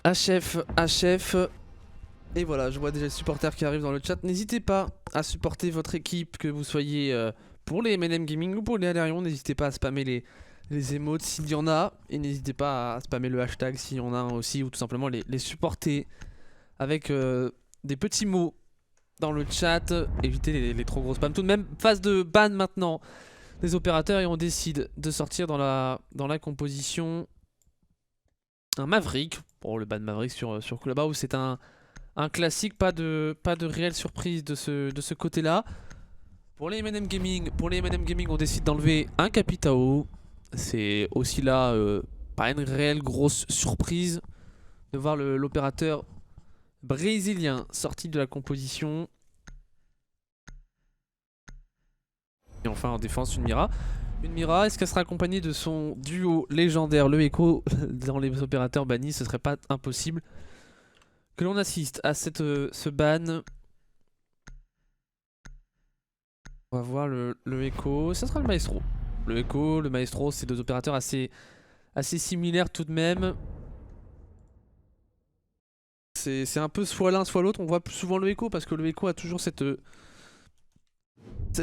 HF. Et voilà, je vois déjà les supporters qui arrivent dans le chat. N'hésitez pas à supporter votre équipe, que vous soyez pour les M&M Gaming ou pour les Alerion. N'hésitez pas à spammer les emotes s'il y en a. Et n'hésitez pas à spammer le hashtag s'il y en a un aussi. Ou tout simplement les supporter avec des petits mots dans le chat. Évitez les trop gros spams. Tout de même, phase de ban maintenant des opérateurs. Et on décide de sortir dans la composition un Maverick. Bon, le ban Maverick sur Clubhouse, c'est un classique, pas de réelle surprise de ce côté-là. Pour les M&M Gaming, on décide d'enlever un Capitao. C'est aussi là pas une réelle grosse surprise de voir l'opérateur brésilien sorti de la composition. Et enfin en défense une Mira. Une Mira, est-ce qu'elle sera accompagnée de son duo légendaire, le Echo? Dans les opérateurs bannis, ce serait pas impossible que l'on assiste à ce ban. On va voir le Echo, ça sera le Maestro. Le Echo, le Maestro, c'est deux opérateurs assez similaires tout de même. C'est un peu soit l'un soit l'autre. On voit plus souvent le Echo parce que le Echo a toujours cette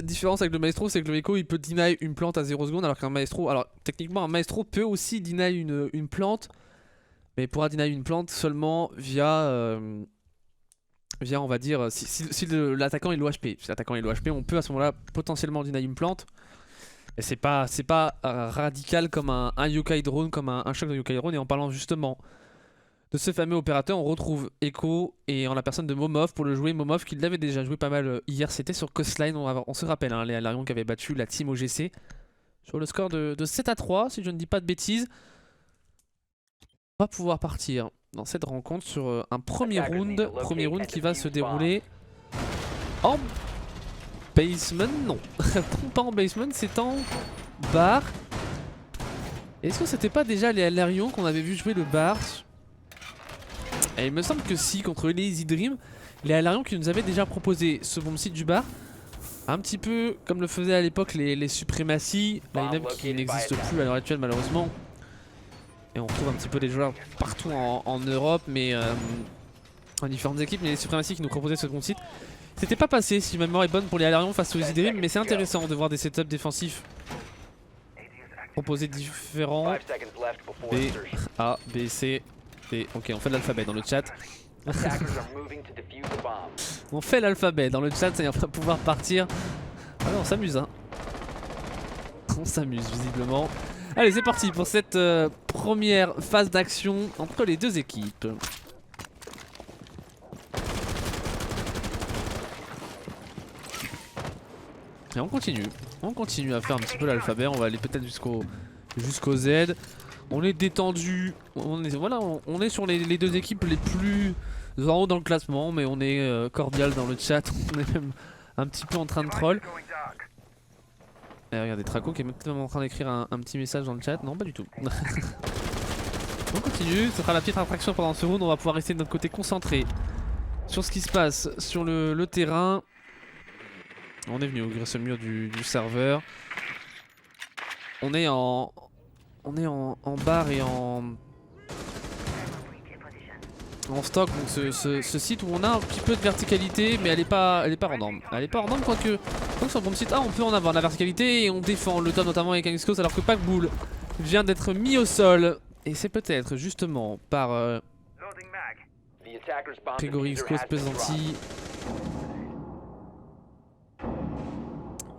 différence avec le Maestro, c'est que le Echo il peut deny une plante à 0 secondes alors qu'un Maestro, alors techniquement un Maestro peut aussi deny une plante, mais il pourra deny une plante seulement via on va dire, si l'attaquant est low HP. Si l'attaquant est low HP, on peut à ce moment-là potentiellement deny une plante. Et c'est pas radical comme un Yokai Drone, comme un choc de Yokai Drone. Et en parlant justement de ce fameux opérateur, on retrouve Echo et en la personne de Momov pour le jouer. Momov qui l'avait déjà joué pas mal hier, c'était sur Coastline. On se rappelle, hein, les Alarion qui avaient battu la team OGC sur le score de 7-3, si je ne dis pas de bêtises. On va pouvoir partir dans cette rencontre sur un premier round qui va se dérouler en basement. Non, pas en basement, c'est en bar. Est-ce que c'était pas déjà les Alarion qu'on avait vu jouer le bar? Et il me semble que si, contre les Easy Dream, les Alarion qui nous avaient déjà proposé ce bon site du bar, un petit peu comme le faisaient à l'époque les Supremacy, line-up qui n'existe plus à l'heure actuelle malheureusement. Et on retrouve un petit peu des joueurs partout en Europe, mais en différentes équipes. Mais les Supremacy qui nous proposaient ce bon site, c'était pas passé si ma mémoire est bonne pour les Alarion face aux Easy Dream. Mais c'est intéressant de voir des setups défensifs proposés différents. B, A, B, C, D. Ok, on fait l'alphabet dans le chat. On fait l'alphabet dans le chat et on va pouvoir partir. Ah ouais, on s'amuse, hein. On s'amuse visiblement. Allez, c'est parti pour cette première phase d'action entre les deux équipes. Et on continue à faire un petit peu l'alphabet. On va aller peut-être jusqu'au Z. On est détendu. On est sur les deux équipes les plus en haut dans le classement, mais on est cordial dans le chat. On est même un petit peu en train de troll. Et regardez, Traco qui est même en train d'écrire un petit message dans le chat. Non, pas du tout. On continue, ce sera la petite attraction pendant ce round. On va pouvoir rester de notre côté concentré sur ce qui se passe sur le terrain. On est venu ouvrir ce mur du serveur. On est en bar et en stock, donc ce site où on a un petit peu de verticalité, mais elle est pas hors norme. Elle est pas hors norme, quoique donc sur le bon site, on peut en avoir de la verticalité et on défend le top notamment avec un X-Close, alors que Packbull vient d'être mis au sol. Et c'est peut-être justement par Grégory X-Close Pesanti.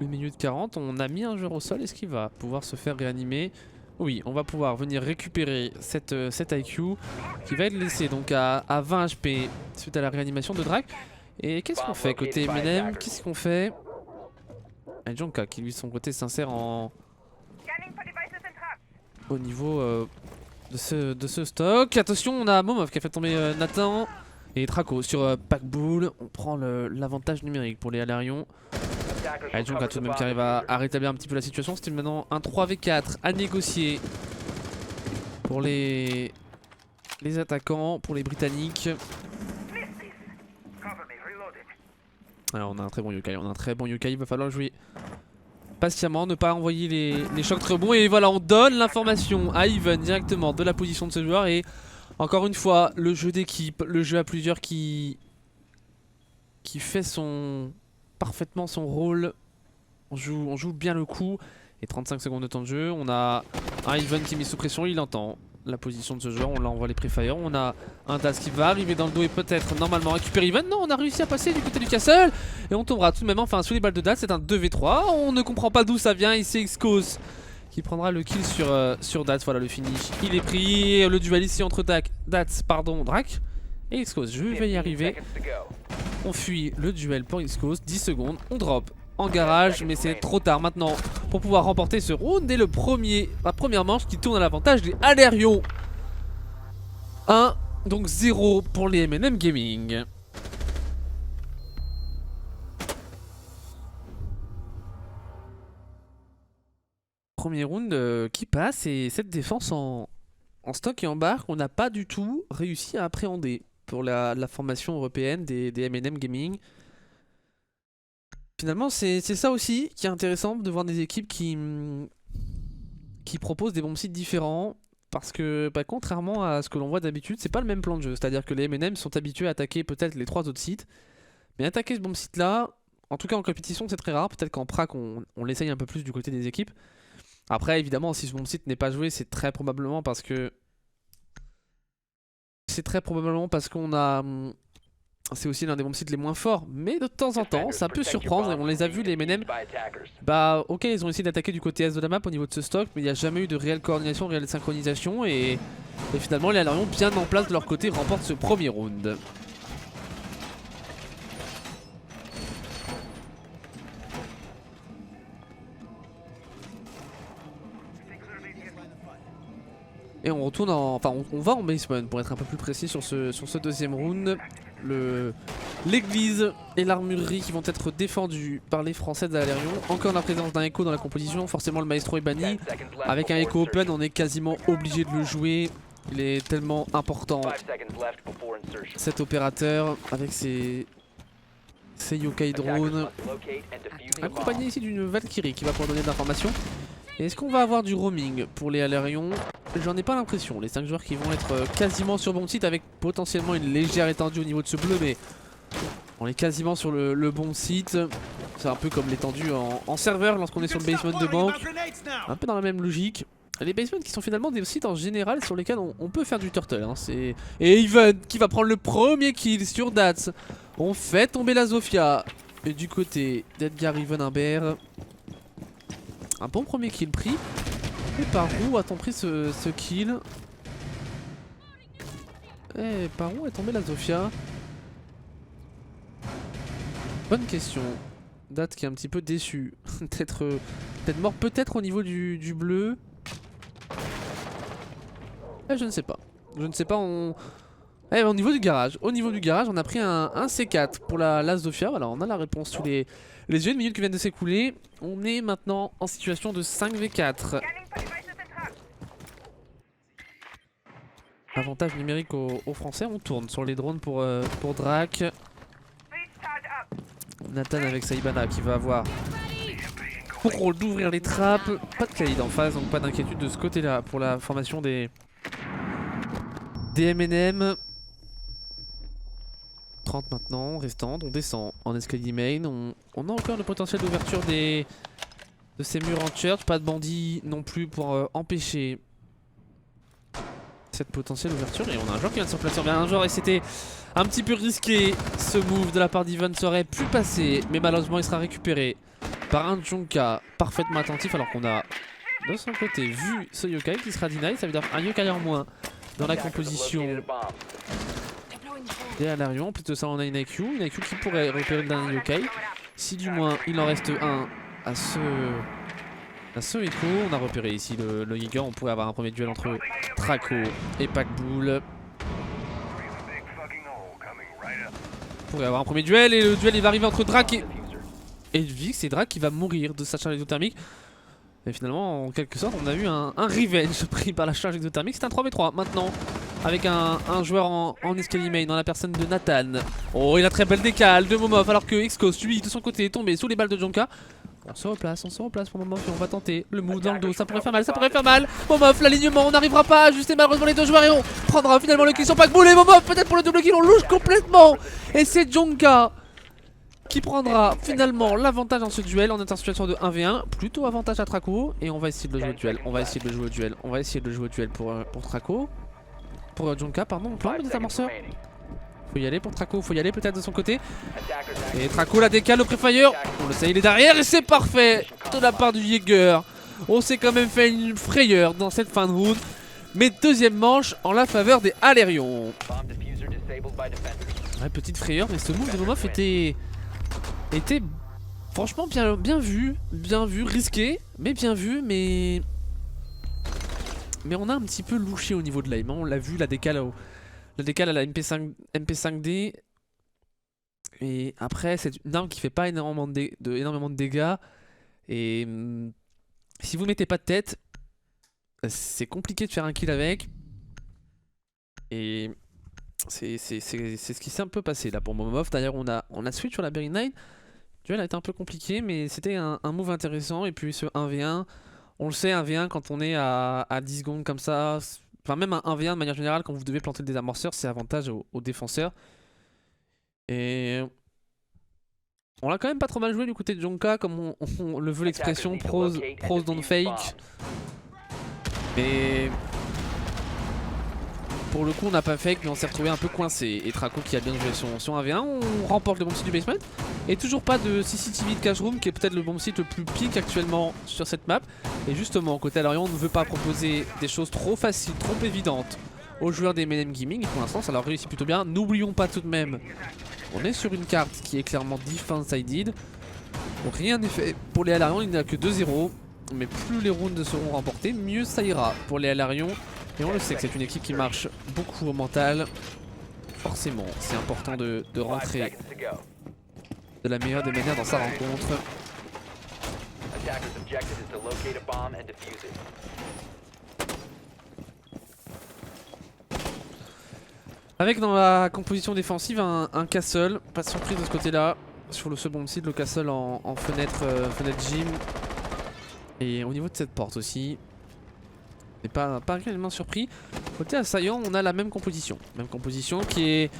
1 minute 40, on a mis un joueur au sol, est-ce qu'il va pouvoir se faire réanimer? Oui, on va pouvoir venir récupérer cette IQ qui va être laissée donc à 20 HP suite à la réanimation de Drake. Et qu'est-ce qu'on fait côté M&M? Qu'est-ce qu'on fait? Et Jonka qui lui de son côté s'insère au niveau de ce stock. Attention, on a Momov qui a fait tomber Nathan et Traco sur Packbull. On prend l'avantage numérique pour les Alarion. Allez, Jonka tout de même qui arrive à rétablir un petit peu la situation. C'était maintenant un 3v4 à négocier pour les attaquants, pour les Britanniques. Alors on a un très bon yokai, il va falloir jouer patiemment, ne pas envoyer les chocs très bons. Et voilà, on donne l'information à Even directement de la position de ce joueur. Et Encore une fois, le jeu d'équipe, le jeu à plusieurs qui fait parfaitement son rôle. On joue bien le coup. Et 35 secondes de temps de jeu. On a un Ivan qui est mis sous pression, il entend la position de ce joueur, on l'envoie les pré-fire. On a un Das qui va arriver dans le dos et peut-être normalement récupérer Ivan. Non, on a réussi à passer du côté du castle. Et on tombera tout de même enfin sous les balles de Das. C'est un 2v3. On ne comprend pas d'où ça vient. Ici Xcos qui prendra le kill sur Dats. Voilà le finish. Il est pris. Le duel ici entre Dats, Drac et Xcos. Je vais y arriver. On fuit le duel pour Xcos. 10 secondes. On drop en garage, mais c'est trop tard maintenant pour pouvoir remporter ce round. Dès la première manche qui tourne à l'avantage des Alerion. 1, donc 0 pour les M&M Gaming. Premier round qui passe et cette défense en stock et en barre qu'on n'a pas du tout réussi à appréhender pour la formation européenne des M&M Gaming. Finalement, c'est ça aussi qui est intéressant de voir des équipes qui proposent des bombes sites différents. Parce que, contrairement à ce que l'on voit d'habitude, c'est pas le même plan de jeu. C'est-à-dire que les M&M sont habitués à attaquer peut-être les 3 autres sites. Mais attaquer ce bomb site là, en tout cas en compétition, c'est très rare. Peut-être qu'en prac, on l'essaye un peu plus du côté des équipes. Après, évidemment, si ce bomb site n'est pas joué, c'est très probablement parce que. qu'on a. C'est aussi l'un des bombes sites les moins forts, mais de temps en temps, ça peut surprendre et on les a vus les M&M. Ok, ils ont essayé d'attaquer du côté est de la map au niveau de ce stock, mais il n'y a jamais eu de réelle coordination, de réelle synchronisation et finalement les Alerion bien en place de leur côté remportent ce premier round. Et on retourne on va en basement pour être un peu plus précis sur ce deuxième round. L'église et l'armurerie qui vont être défendus par les Français d'Alerion. Encore la présence d'un Echo dans la composition, forcément le maestro est banni. Avec un Echo open, on est quasiment obligé de le jouer. Il est tellement important, cet opérateur, avec ses yokai drones. Accompagné ici d'une Valkyrie qui va pouvoir donner de l'information. Est-ce qu'on va avoir du roaming pour les Alerion? J'en ai pas l'impression. Les 5 joueurs qui vont être quasiment sur bon site avec potentiellement une légère étendue au niveau de ce bleu, mais on est quasiment sur le bon site. C'est un peu comme l'étendue en serveur lorsqu'on est sur le basement de banque. Un peu dans la même logique. Les basements qui sont finalement des sites en général sur lesquels on peut faire du turtle. Hein. Et Ivan qui va prendre le premier kill sur Dats. On fait tomber la Zofia. Et du côté d'Edgar Ivan Imbert. Un bon premier kill pris. Et par où a-t-on pris ce kill? Et par où est tombée la Zofia? Bonne question. Date qui est un petit peu déçu. Peut-être mort peut-être au niveau du bleu. Je ne sais pas. Je ne sais pas. Au niveau du garage. Au niveau du garage, on a pris un C4 pour la Zofia. Voilà, on a la réponse sous les yeux. Une minute qui viennent de s'écouler. On est maintenant en situation de 5v4. Avantage numérique aux Français. On tourne sur les drones pour Drac. Nathan avec Saibana qui va avoir pour rôle d'ouvrir les trappes. Pas de Khalid en face, donc pas d'inquiétude de ce côté-là pour la formation des M&M. 30 maintenant, restante, on descend en escalier main. On a encore le potentiel d'ouverture de ces murs en church. Pas de bandits non plus pour empêcher cette potentielle ouverture. Et on a un joueur qui vient de se placer bien un joueur et c'était un petit peu risqué. Ce move de la part d'Ivan serait pu passer, mais malheureusement il sera récupéré par un Jonka parfaitement attentif alors qu'on a de son côté vu ce yokai qui sera deny. Ça veut dire un yokai en moins dans la composition des Alerion. En plus de ça on a une IQ qui pourrait repérer le dernier yokai. Si du moins il en reste un à ce Echo. On a repéré ici le Giga. On pourrait avoir un premier duel entre Traco et Packbull. On pourrait avoir un premier duel et le duel il va arriver entre Drac et Vix. C'est Drac qui va mourir de sa charge exothermique. Et finalement en quelque sorte on a eu un revenge pris par la charge exothermique. C'est un 3v3 maintenant avec un joueur en escalier main dans la personne de Nathan. Oh, il a très belle décale de Momov alors que Xcos lui de son côté est tombé sous les balles de Jonka. On se replace pour Momof et on va tenter le move dans le dos, ça pourrait faire mal, Momof, l'alignement, on n'arrivera pas à ajuster malheureusement les deux joueurs et on prendra finalement le kill sur Pac Boule et Momof peut-être pour le double kill, on louche complètement. Et c'est Djonka qui prendra finalement l'avantage dans ce duel. On est en situation de 1v1, plutôt avantage à Traco et on va essayer de le jouer au duel, pour Traco. Pour Djonka, pardon, on plante le désamorceur. Faut y aller pour Traco, faut y aller peut-être de son côté. Et Traco la décale au pré-fire. On le sait, il est derrière et c'est parfait de la part du Jäger. On s'est quand même fait une frayeur dans cette fin de round. Mais deuxième manche en la faveur des Alerions. Ouais, petite frayeur, mais ce move de Momof était franchement bien vu, risqué, mais bien vu, mais on a un petit peu louché au niveau de l'aim. On l'a vu, la décale à la MP5D. Et après, c'est une arme qui fait pas énormément de dégâts. Et si vous mettez pas de tête, c'est compliqué de faire un kill avec. Et c'est ce qui s'est un peu passé là pour Momof. D'ailleurs, on a switch sur la Berry 9. Le duel a été un peu compliqué, mais c'était un move intéressant. Et puis ce 1v1, on le sait, 1v1 quand on est à 10 secondes comme ça. Enfin, même un 1v1 de manière générale, quand vous devez planter le désamorceur, c'est avantage aux défenseurs. Et on l'a quand même pas trop mal joué du côté de Djonka, comme on le veut l'expression, pros don't fake. Mais pour le coup, on n'a pas fake, mais on s'est retrouvé un peu coincé. Et Traco qui a bien joué son 1v1, on remporte le bomb site du basement. Et toujours pas de CCTV de cash room, qui est peut-être le bomb site le plus pique actuellement sur cette map. Et justement, côté Alerion, on ne veut pas proposer des choses trop faciles, trop évidentes aux joueurs des M&M Gaming. Et pour l'instant, ça leur réussit plutôt bien. N'oublions pas tout de même, on est sur une carte qui est clairement defense-sided. Donc rien n'est fait pour les Alerion, il n'y a que 2-0. Mais plus les rounds seront remportés, mieux ça ira pour les Alerion. Et on le sait que c'est une équipe qui marche beaucoup au mental. Forcément, c'est important de rentrer de la meilleure des manières dans sa rencontre. Avec dans la composition défensive un castle, pas de surprise de ce côté là. Sur le second site, le castle en fenêtre gym. Et au niveau de cette porte aussi, on n'est pas réellement surpris. Côté assaillant, on a la même composition. Même composition qui est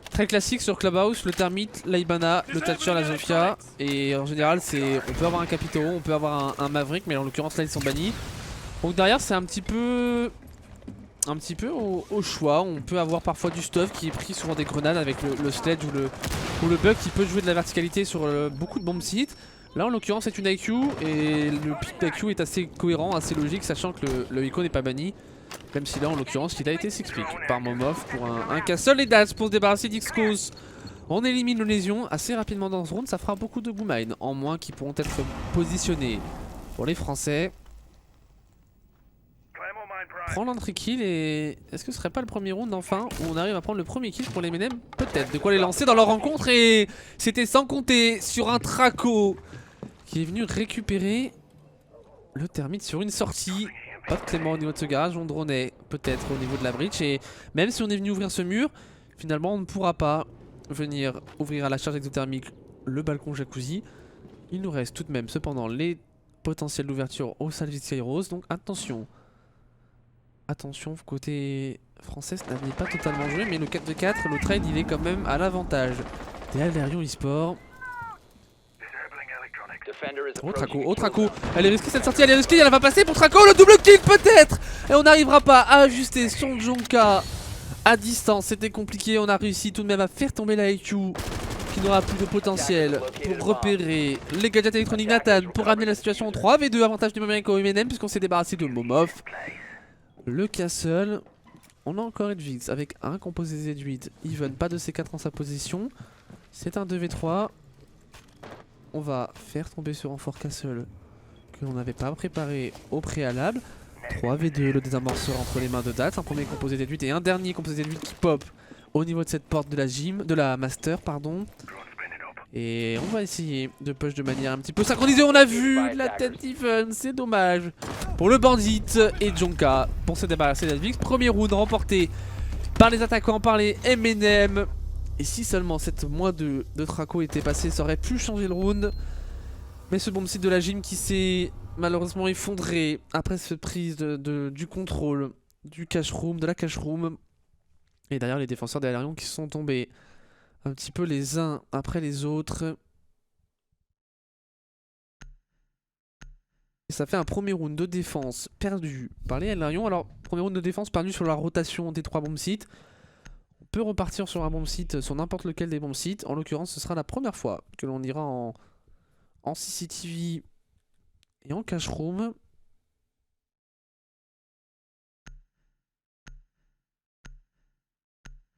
très classique sur Clubhouse, le Termite, l'Ibana, le Thatcher, la Zofia. Et en général, on peut avoir un Capito, on peut avoir un Maverick, mais en l'occurrence là ils sont bannis. Donc derrière c'est un petit peu au choix. On peut avoir parfois du stuff qui est pris, souvent des grenades avec le sledge ou le bug qui peut jouer de la verticalité sur beaucoup de bomb sites. Là en l'occurrence c'est une IQ et le pic d'IQ est assez cohérent, assez logique, sachant que le Echo n'est pas banni. Même si là en l'occurrence il a été s'explique par Momof pour un castle et Daz pour se débarrasser d'Xcos. On élimine le lésion assez rapidement dans ce round, ça fera beaucoup de boomine en moins qui pourront être positionnés pour les Français. Prends l'entrée kill et est-ce que ce serait pas le premier round enfin où on arrive à prendre le premier kill pour les M&M? Peut-être, de quoi les lancer dans leur rencontre et c'était sans compter sur un Traco qui est venu récupérer le Termite sur une sortie. Pas de Clément au niveau de ce garage, on dronait peut-être au niveau de la breach et même si on est venu ouvrir ce mur, finalement on ne pourra pas venir ouvrir à la charge exothermique le balcon jacuzzi. Il nous reste tout de même cependant les potentiels d'ouverture au Salvage Skyros, donc attention. Attention, côté français, ça n'est pas totalement joué, mais le 4-4, le trade, il est quand même à l'avantage des Alerion eSport. Oh Traco, elle est risquée cette sortie, elle est risquée, elle va passer pour Traco, le double kill peut-être. Et on n'arrivera pas à ajuster son Djonka à distance, c'était compliqué, on a réussi tout de même à faire tomber la IQ qui n'aura plus de potentiel pour repérer les gadgets électroniques Nathan pour ramener la situation en 3v2, avantage du Momerico au MNM puisqu'on s'est débarrassé de Momof. Le castle, on a encore Edwix avec un composé Z8, even, pas de C4 en sa position. C'est un 2v3. On va faire tomber ce renfort castle que l'on n'avait pas préparé au préalable. 3v2, le désamorceur entre les mains de Dats, un premier composé Z8 et un dernier composé Z8 qui pop au niveau de cette porte de la gym, de la master pardon. Et on va essayer de push de manière un petit peu synchronisée. On a vu la tête even, c'est dommage pour le bandit et Djonka pour se débarrasser d'Advix. Premier round remporté par les attaquants, par les M&M. Et si seulement cette moins de Traco était passée, ça aurait pu changer le round. Mais ce bomb site de la gym qui s'est malheureusement effondré après cette prise du contrôle du cash room, de la cash room. Et derrière les défenseurs derrière Lyon qui sont tombés un petit peu les uns après les autres. Et ça fait un premier round de défense perdu par les Lyon. Alors, premier round de défense perdu sur la rotation des 3 bomb sites. On peut repartir sur un bomb site, sur n'importe lequel des bomb sites. En l'occurrence, ce sera la première fois que l'on ira en CCTV et en cash room.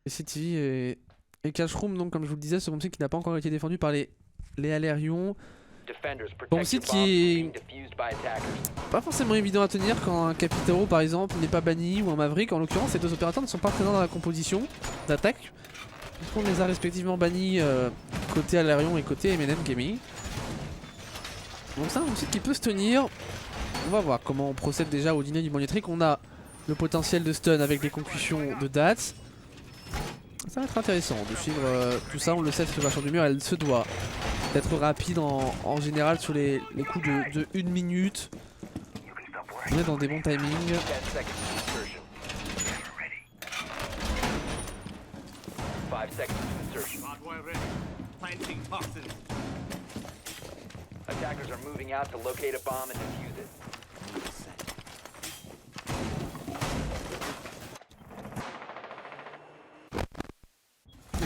CCTV et cash room, donc comme je vous le disais, ce bomb site qui n'a pas encore été défendu par les Alérions. Bomb site qui est pas forcément évident à tenir quand un Capitao par exemple n'est pas banni ou un Maverick. En l'occurrence, ces deux opérateurs ne sont pas présents dans la composition d'attaque. On les a respectivement bannis côté Alérion et côté M&M Gaming. Donc c'est un bomb site qui peut se tenir. On va voir comment on procède déjà au dîner du Magnétrique. On a le potentiel de stun avec les concussions de Dats. Ça va être intéressant de suivre tout ça. On le sait, cette ouverture du mur, elle se doit d'être rapide en général sur les coups de 1 minute. On est dans des bons timings. Attackers are moving out to locate a bomb and defuse it.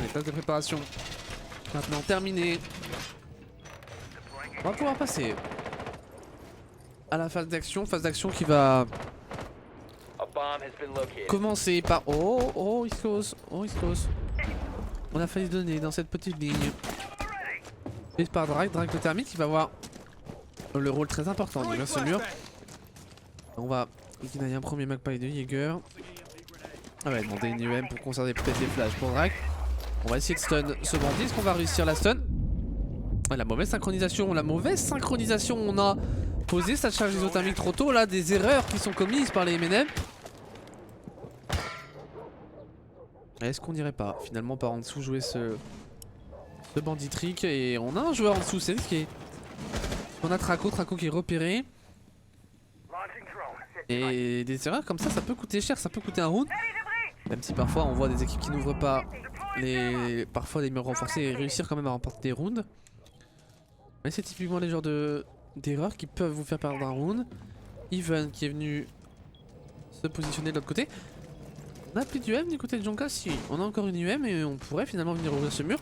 Les phases de préparation maintenant terminées. On va pouvoir passer à la phase d'action qui va commencer par... Oh, East Coast, East Coast. On a failli se donner dans cette petite ligne. Et par Drake de Thermite qui va avoir le rôle très important derrière ce mur. On va dinailler un premier Magpie de Jaeger. Ah ouais, demander une UM pour conserver peut-être des flashs pour Drake. On va essayer de stun ce bandit. Est-ce qu'on va réussir la stun? La mauvaise synchronisation, on a posé sa charge isothermique trop tôt là, des erreurs qui sont commises par les M&M. Est-ce qu'on n'irait pas finalement par en dessous jouer ce bandit trick? Et on a un joueur en dessous, c'est risqué. On a Traco qui est repéré. Et des erreurs comme ça peut coûter cher, ça peut coûter un round. Même si parfois on voit des équipes qui n'ouvrent pas parfois des murs renforcés et réussir quand même à remporter des rounds. Mais c'est typiquement les genres d'erreurs qui peuvent vous faire perdre un round. Even qui est venu se positionner de l'autre côté. On a plus d'UM du côté de Jonka. Si, on a encore une UM et on pourrait finalement venir ouvrir ce mur.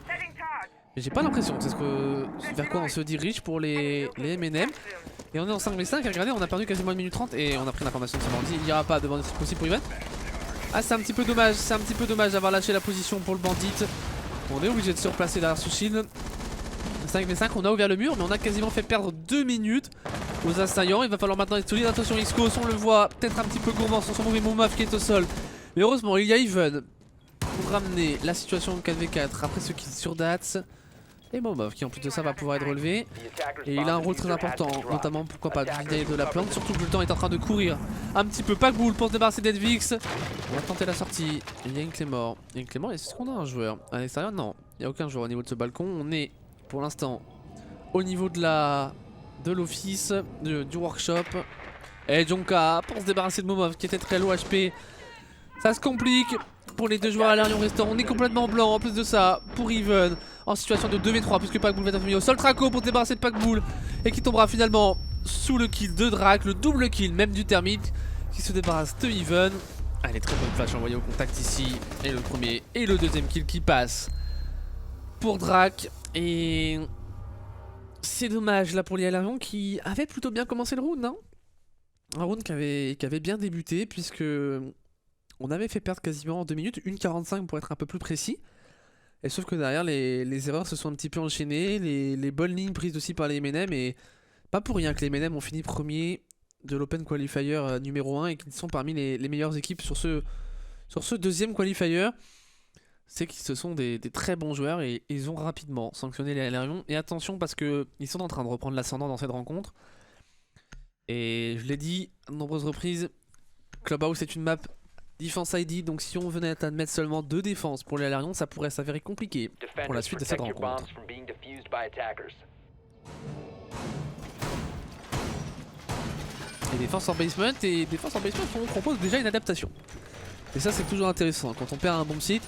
Mais j'ai pas l'impression, c'est vers quoi on se dirige pour les M&M. Et on est en 5v5, regardez, on a perdu quasiment 1 minute 30 et on a pris l'information de ce bandit. Il n'y aura pas de bandit possible pour Even. Ah, c'est un petit peu dommage, d'avoir lâché la position pour le bandit. On est obligé de se replacer derrière ce shield. 5v5, on a ouvert le mur, mais on a quasiment fait perdre 2 minutes aux assaillants. Il va falloir maintenant être solide. Attention, X-Cos, on le voit, peut-être un petit peu gourmand sur son mauvais Moumaf qui est au sol. Mais heureusement, il y a Even pour ramener la situation 4v4 après ce kill sur Dats. Et Momov qui en plus de ça va pouvoir être relevé. Et il a un rôle très important, notamment pourquoi pas du vidéo de la plante. Surtout que le temps est en train de courir un petit peu. Packbull pour se débarrasser d'Edvix. On va tenter la sortie. Il y a une Claymore. Est-ce qu'on a un joueur à l'extérieur? Non, il n'y a aucun joueur au niveau de ce balcon. On est pour l'instant au niveau de l'office, du workshop. Et Jonka pour se débarrasser de Momov qui était très low HP. Ça se complique pour les deux joueurs à l'Arion restants. On est complètement blanc en plus de ça pour Even en situation de 2v3 puisque Packbull va être mis au sol. Traco pour se débarrasser de Packbull et qui tombera finalement sous le kill de Drake, le double kill même du Thermite qui se débarrasse de Even. Allez, très bonne flash envoyée au contact ici. Et le premier et le deuxième kill qui passe pour Drake. Et c'est dommage là pour les Alarion qui avaient plutôt bien commencé le round, hein. Un round qui avait bien débuté puisque on avait fait perdre quasiment en 2 minutes, 1,45 pour être un peu plus précis. Et sauf que derrière les erreurs se sont un petit peu enchaînées, les bonnes lignes prises aussi par les M&M. Et pas pour rien que les M&M ont fini premier de l'Open Qualifier numéro 1 et qu'ils sont parmi les meilleures équipes sur ce deuxième qualifier. C'est qu'ils ce sont des très bons joueurs et ils ont rapidement sanctionné les Alarion. Et attention parce qu'ils sont en train de reprendre l'ascendant dans cette rencontre. Et je l'ai dit à de nombreuses reprises, Clubhouse est une map Defense ID, donc si on venait à admettre seulement 2 défenses pour les Alarion, ça pourrait s'avérer compliqué pour la suite de cette rencontre. et Défense en basement. Et Défense en basement on propose déjà une adaptation. Et ça c'est toujours intéressant. Quand on perd un bomb site,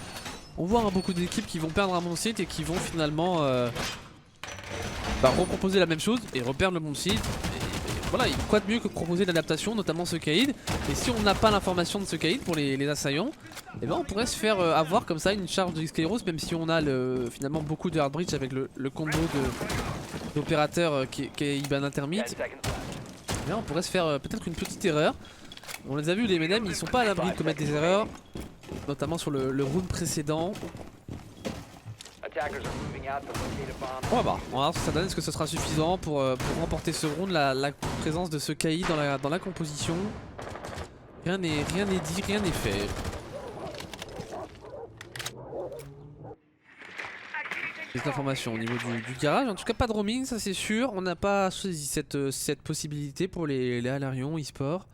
on voit beaucoup d'équipes qui vont perdre un bomb site et qui vont finalement reproposer la même chose et reperdre le bomb site. Voilà, quoi de mieux que proposer une adaptation, notamment ce Kaïd. Et si on n'a pas l'information de ce Kaïd pour les assaillants, et ben on pourrait se faire avoir comme ça une charge de Skyros, même si on a finalement beaucoup de hard breach avec le combo d'opérateurs qui est Iban Intermite. Là on pourrait se faire peut-être une petite erreur. On les a vu, les MNM ils sont pas à l'abri de commettre des erreurs, notamment sur le round précédent. On va voir ce que ça donne, est-ce que ce sera suffisant pour remporter ce round, la présence de ce KI dans la composition. Rien n'est dit, rien n'est fait. Des informations au niveau du garage, en tout cas pas de roaming, ça c'est sûr. On n'a pas choisi cette possibilité pour les Alarion e-sport.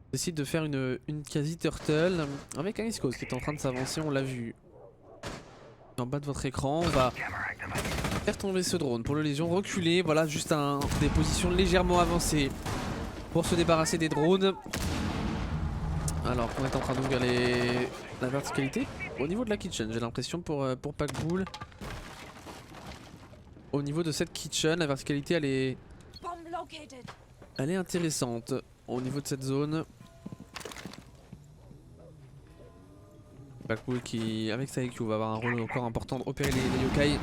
On décide de faire une quasi turtle avec un East Coast qui est en train de s'avancer, on l'a vu. En bas de votre écran, on va faire tomber ce drone pour le lésion, reculer, voilà juste des positions légèrement avancées pour se débarrasser des drones. Alors qu'on est en train d'ouvrir la verticalité au niveau de la kitchen, j'ai l'impression pour Packbull. Au niveau de cette kitchen, la verticalité elle est intéressante au niveau de cette zone. Packbull qui, avec sa IQ, va avoir un rôle encore important d'opérer les yokai.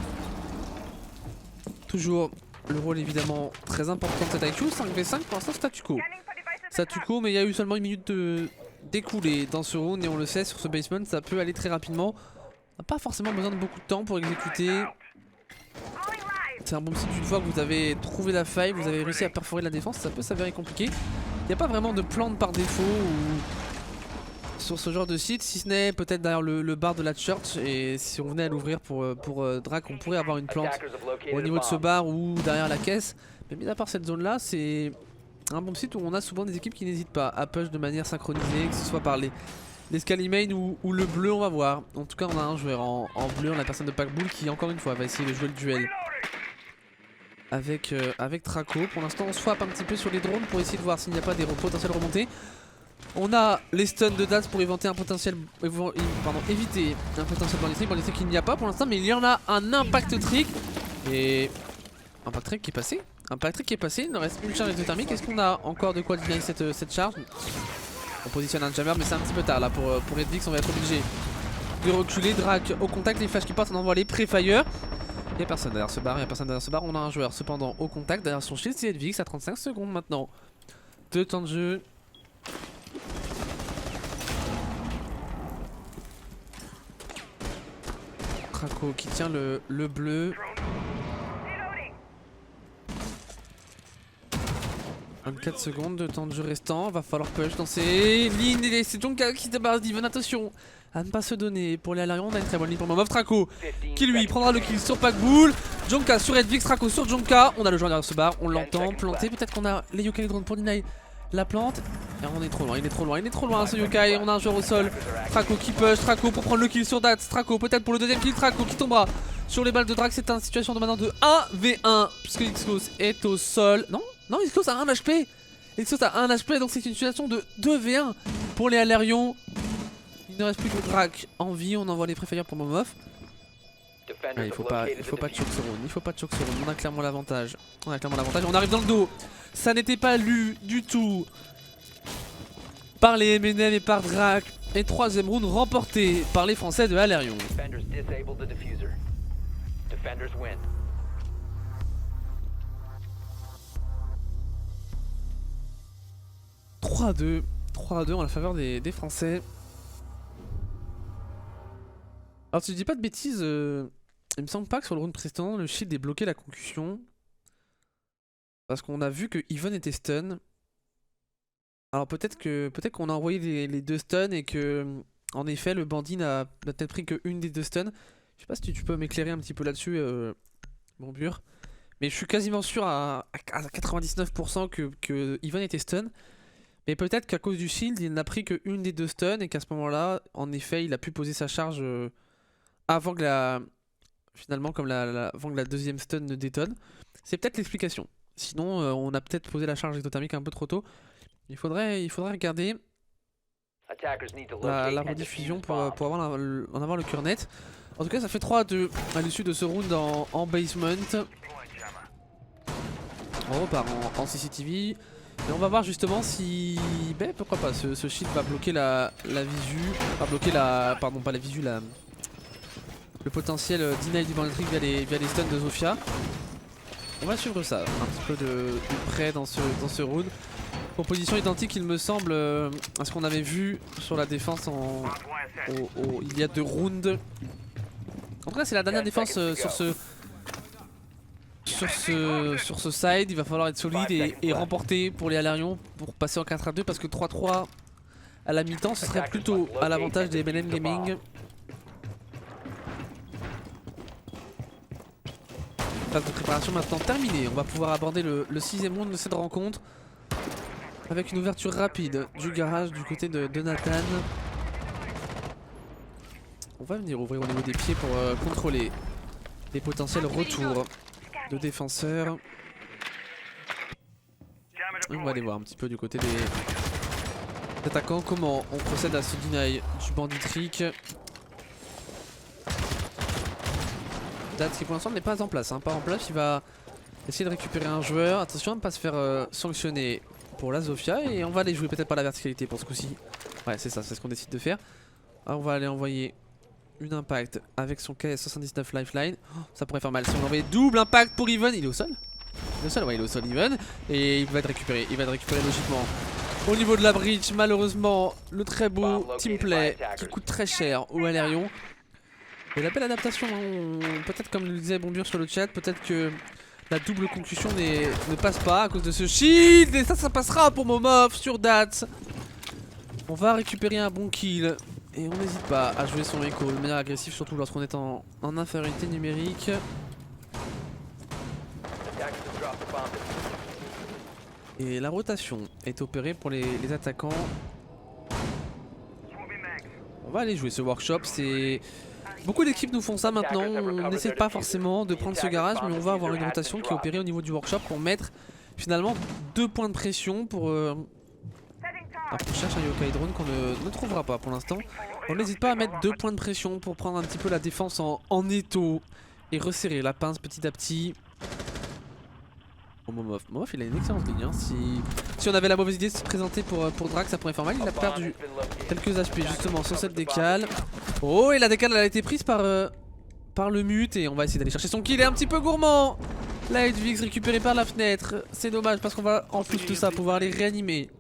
Toujours le rôle évidemment très important de cette IQ, 5v5 pour l'instant statu quo. Statu quo, mais il y a eu seulement une minute d'écoulée dans ce round et on le sait, sur ce basement ça peut aller très rapidement. On n'a pas forcément besoin de beaucoup de temps pour exécuter. C'est un bon site, une fois que vous avez trouvé la faille, vous avez réussi à perforer la défense, ça peut s'avérer compliqué. Il n'y a pas vraiment de plante par défaut ou sur ce genre de site, si ce n'est peut-être derrière le bar de la church. Et si on venait à l'ouvrir pour Drac, on pourrait avoir une plante au niveau de ce bar ou derrière la caisse. Mais mis à part cette zone là, c'est un bon site où on a souvent des équipes qui n'hésitent pas à push de manière synchronisée, que ce soit par les Scalimane ou le bleu, on va voir. En tout cas on a un joueur en bleu, la personne de Packbull qui encore une fois va essayer de jouer le duel avec Traco. Pour l'instant on swap un petit peu sur les drones pour essayer de voir s'il n'y a pas des potentielles remontées. On a les stuns de Daz pour éviter un potentiel ballistique qu'il n'y a pas pour l'instant, mais il y en a un impact trick. Et impact trick qui est passé. Impact trick qui est passé, il nous reste une charge exothermique. Est-ce qu'on a encore de quoi deny cette charge? On positionne un jammer, mais c'est un petit peu tard là pour Redvix, on va être obligé de reculer. Drac au contact, les flashs qui partent, on envoie les pré-fire. Il n'y a personne derrière ce bar, on a un joueur cependant au contact derrière son shield, c'est Redvix à 35 secondes maintenant. 2 temps de jeu. Traco qui tient le bleu. 24 secondes de temps de jeu restant, va falloir push dans ces lignes et c'est Jonka qui se débarrasse d'Ivan, attention à ne pas se donner pour les Alarion, on a une très bonne ligne pour le moment. Traco qui lui prendra le kill sur Packbull, Jonka sur Redvix, Traco sur Jonka, on a le joueur derrière ce bar, on l'entend planter, peut-être qu'on a les yokai drone pour deny la plante. Et on est trop loin, il est trop loin ce yokai, on a un joueur au sol, Traco qui push, Traco pour prendre le kill sur Dats, Traco peut-être pour le deuxième kill, Traco qui tombera sur les balles de Drac, c'est une situation de maintenant de 1v1 puisque Xcos est au sol. Non, Xcos a 1 HP. Xcos a 1 HP, donc c'est une situation de 2v1 pour les Alarion. Il ne reste plus que Drac en vie, on envoie les préférés pour Momov. Il faut pas choke ce round, on a clairement l'avantage. On arrive dans le dos. Ça n'était pas lu du tout par les MNM et par Drac. Et 3ème round remporté par les Français de Alarion. 3-2 en la faveur des Français. Alors si je dis pas de bêtises, il me semble pas que sur le round précédent le shield ait bloqué la concussion. Parce qu'on a vu que Even était stun. Alors peut-être qu'on a envoyé les 2 stuns et que en effet le bandit n'a peut-être pris qu'une des 2 stuns. Je sais pas si tu peux m'éclairer un petit peu là-dessus, mon bur. Mais je suis quasiment sûr à 99% que Even était stun. Mais peut-être qu'à cause du shield, il n'a pris qu'une des 2 stuns et qu'à ce moment-là, en effet, il a pu poser sa charge avant que avant que la deuxième stun ne détonne. C'est peut-être l'explication. Sinon, on a peut-être posé la charge ectothermique un peu trop tôt. Il faudrait regarder Attackers need to la locate and rediffusion defuse pour bombs. en avoir le cœur net. En tout cas, ça fait 3-2 à l'issue de ce round en basement. On repart en CCTV. Et on va voir justement si... Ben, pourquoi pas, ce shield va bloquer la visu. Va bloquer la... Pardon, pas la visu, le potentiel deny du banditry via les stuns de Zofia. On va suivre ça un petit peu de près dans ce round. Composition identique, il me semble, à ce qu'on avait vu sur la défense il y a 2 rounds. En tout cas, c'est la dernière défense sur ce side. Il va falloir être solide et remporter pour les Alarions pour passer en 4-2 parce que 3-3 à la mi-temps, ce serait plutôt à l'avantage des MNM Gaming. Phase de préparation maintenant terminée. On va pouvoir aborder le 6ème round de cette rencontre avec une ouverture rapide du garage du côté de Nathan. On va venir ouvrir au niveau des pieds pour contrôler les potentiels retours de défenseurs. Et on va aller voir un petit peu du côté des attaquants comment on procède à ce deny du bandit trick. Date qui pour l'instant n'est pas en place, pas en place. Il va essayer de récupérer un joueur. Attention à ne pas se faire sanctionner pour la Zofia. Et on va aller jouer peut-être par la verticalité pour ce coup-ci. Ouais, c'est ça, c'est ce qu'on décide de faire. Alors, on va aller envoyer une impact avec son KS79 lifeline. Oh, ça pourrait faire mal si on envoyait double impact pour Even. Il est au sol? Il est au sol, ouais, il est au sol, Even. Et il va être récupéré. Il va être récupéré logiquement. Au niveau de la bridge, malheureusement, le très beau teamplay qui coûte très cher au Alarion. Et la belle adaptation, peut-être comme le disait Bombure sur le chat, peut-être que la double concussion ne passe pas à cause de ce shield. Et ça passera pour Momov sur Dats. On va récupérer un bon kill. Et on n'hésite pas à jouer son écho de manière agressive, surtout lorsqu'on est en infériorité numérique. Et la rotation est opérée pour les attaquants. On va aller jouer ce workshop, c'est... Beaucoup d'équipes nous font ça maintenant, on n'essaie pas forcément de prendre ce garage, mais on va avoir une rotation qui est opérée au niveau du workshop pour mettre finalement 2 points de pression pour... on cherche un yokai drone qu'on ne trouvera pas pour l'instant. On n'hésite pas à mettre 2 points de pression pour prendre un petit peu la défense en étau et resserrer la pince petit à petit. Oh, Momov, il a une excellente ligne. Si on avait la mauvaise idée de se présenter pour Drax, ça pourrait faire mal. Il a perdu quelques HP justement sur cette décale. Oh, et la décale elle a été prise par le mute. Et on va essayer d'aller chercher son kill. Il est un petit peu gourmand. Lightwix récupéré par la fenêtre. C'est dommage parce qu'on va en plus de ça pouvoir les réanimer.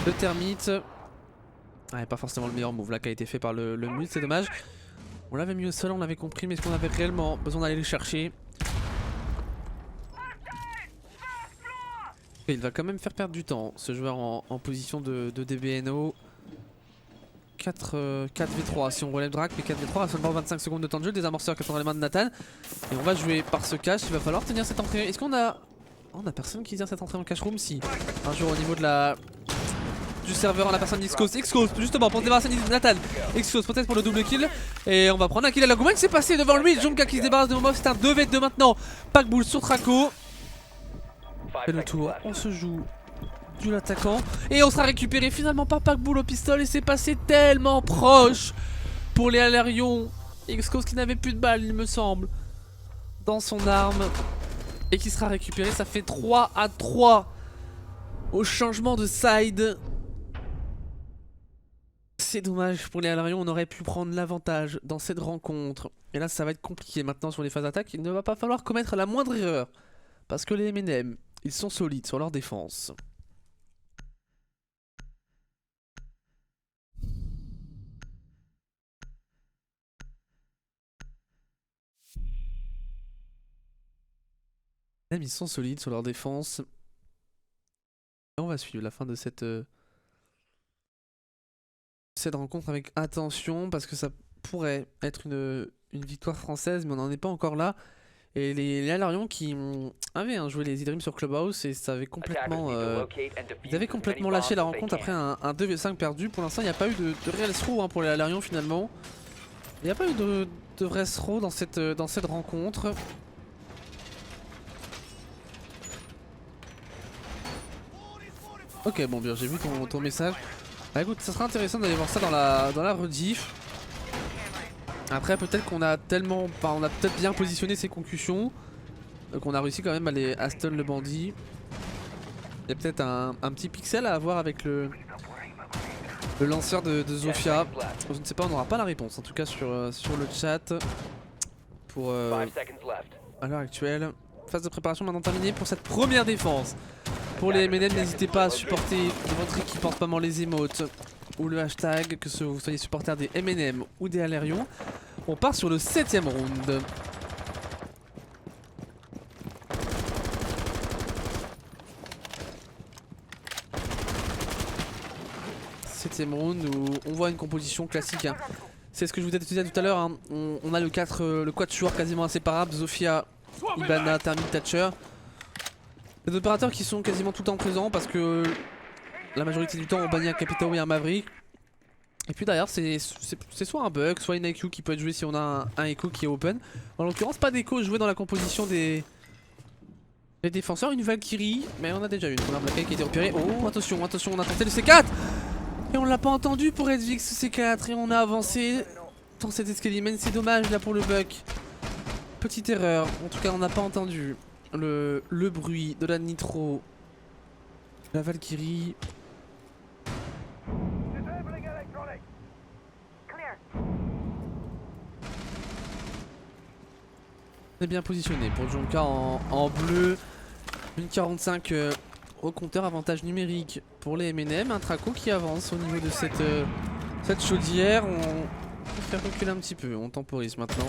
Le termite. Ouais, pas forcément le meilleur move là qui a été fait par le mute, c'est dommage. On l'avait mis au sol, on l'avait compris, mais est-ce qu'on avait réellement besoin d'aller le chercher? Il va quand même faire perdre du temps, ce joueur en position de DBNO. 4v3 si on relève Drac, mais 4v3 à seulement 25 secondes de temps de jeu. Des amorceurs qui sont dans les mains de Nathan. Et on va jouer par ce cache, il va falloir tenir cette entrée. Est-ce qu'on a... Oh, on a personne qui tient cette entrée en cache room? Si. Un jour au niveau de du serveur en la personne d'Xcos. Xcos justement pour se débarrasser de Nathan. Xcos peut-être pour le double kill. Et on va prendre un kill à la goumane. C'est passé devant lui. Junka qui se débarrasse de Momov. C'est un 2v2 maintenant. Packbull sur Traco. Fait le tour. On se joue du l'attaquant. Et on sera récupéré finalement par Packbull au pistolet. C'est passé tellement proche pour les Alarions. Xcos qui n'avait plus de balles il me semble dans son arme. Et qui sera récupéré. Ça fait 3-3 au changement de side. C'est dommage pour les Alarions, on aurait pu prendre l'avantage dans cette rencontre. Et là ça va être compliqué maintenant sur les phases d'attaque. Il ne va pas falloir commettre la moindre erreur. Parce que les MNM, ils sont solides sur leur défense. Ils sont solides sur leur défense. Et on va suivre la fin de cette rencontre avec attention parce que ça pourrait être une victoire française, mais on n'en est pas encore là. Et les Alarions qui avaient joué les E-Dream sur Clubhouse et ça avait complètement ils avaient complètement lâché la rencontre après un 2v5 perdu. Pour l'instant il n'y a pas eu de réel throw pour les Alarions finalement. Il n'y a pas eu de vrai throw dans cette rencontre. Ok, bon, bien, j'ai vu ton message. Bah écoute, ça sera intéressant d'aller voir ça dans la rediff. Après, peut-être qu'on a tellement. Enfin, on a peut-être bien positionné ses concussions qu'on a réussi quand même à stun le bandit. Il y a peut-être un petit pixel à avoir avec le lanceur de Zofia. Je ne sais pas, on n'aura pas la réponse en tout cas sur le chat pour 5 seconds left. à l'heure actuelle. Phase de préparation maintenant terminée pour cette première défense. Pour les MNM, n'hésitez pas à supporter votre équipe en spamant les emotes ou le hashtag, que vous soyez supporter des MNM ou des Alerion. On part sur le 7ème round. Septième round où on voit une composition classique. Hein. C'est ce que je vous ai dit tout à l'heure. Hein. On a le quatuor quasiment inséparable. Zofia, Hibana, Thermite, Thatcher. Des opérateurs qui sont quasiment tout le temps présents parce que la majorité du temps on bannit un Capitao et un Maverick. Et puis derrière c'est soit un bug, soit une IQ qui peut être jouée si on a un Echo qui est open. En l'occurrence pas d'Echo joué dans la composition des défenseurs, une Valkyrie, mais on a déjà une. On a Black Eye qui a été repéré. Oh attention, attention, on a tenté le C4 et on l'a pas entendu pour Edvix ce C4 et on a avancé dans cet escalier. Mais c'est dommage là pour le bug. Petite erreur, en tout cas on n'a pas entendu le bruit de la nitro. La Valkyrie. On est bien positionné pour Jonka en bleu. Une 45 au compteur, avantage numérique pour les MNM. Un Traco qui avance au niveau de cette chaudière. On peut faire reculer un petit peu, on temporise maintenant.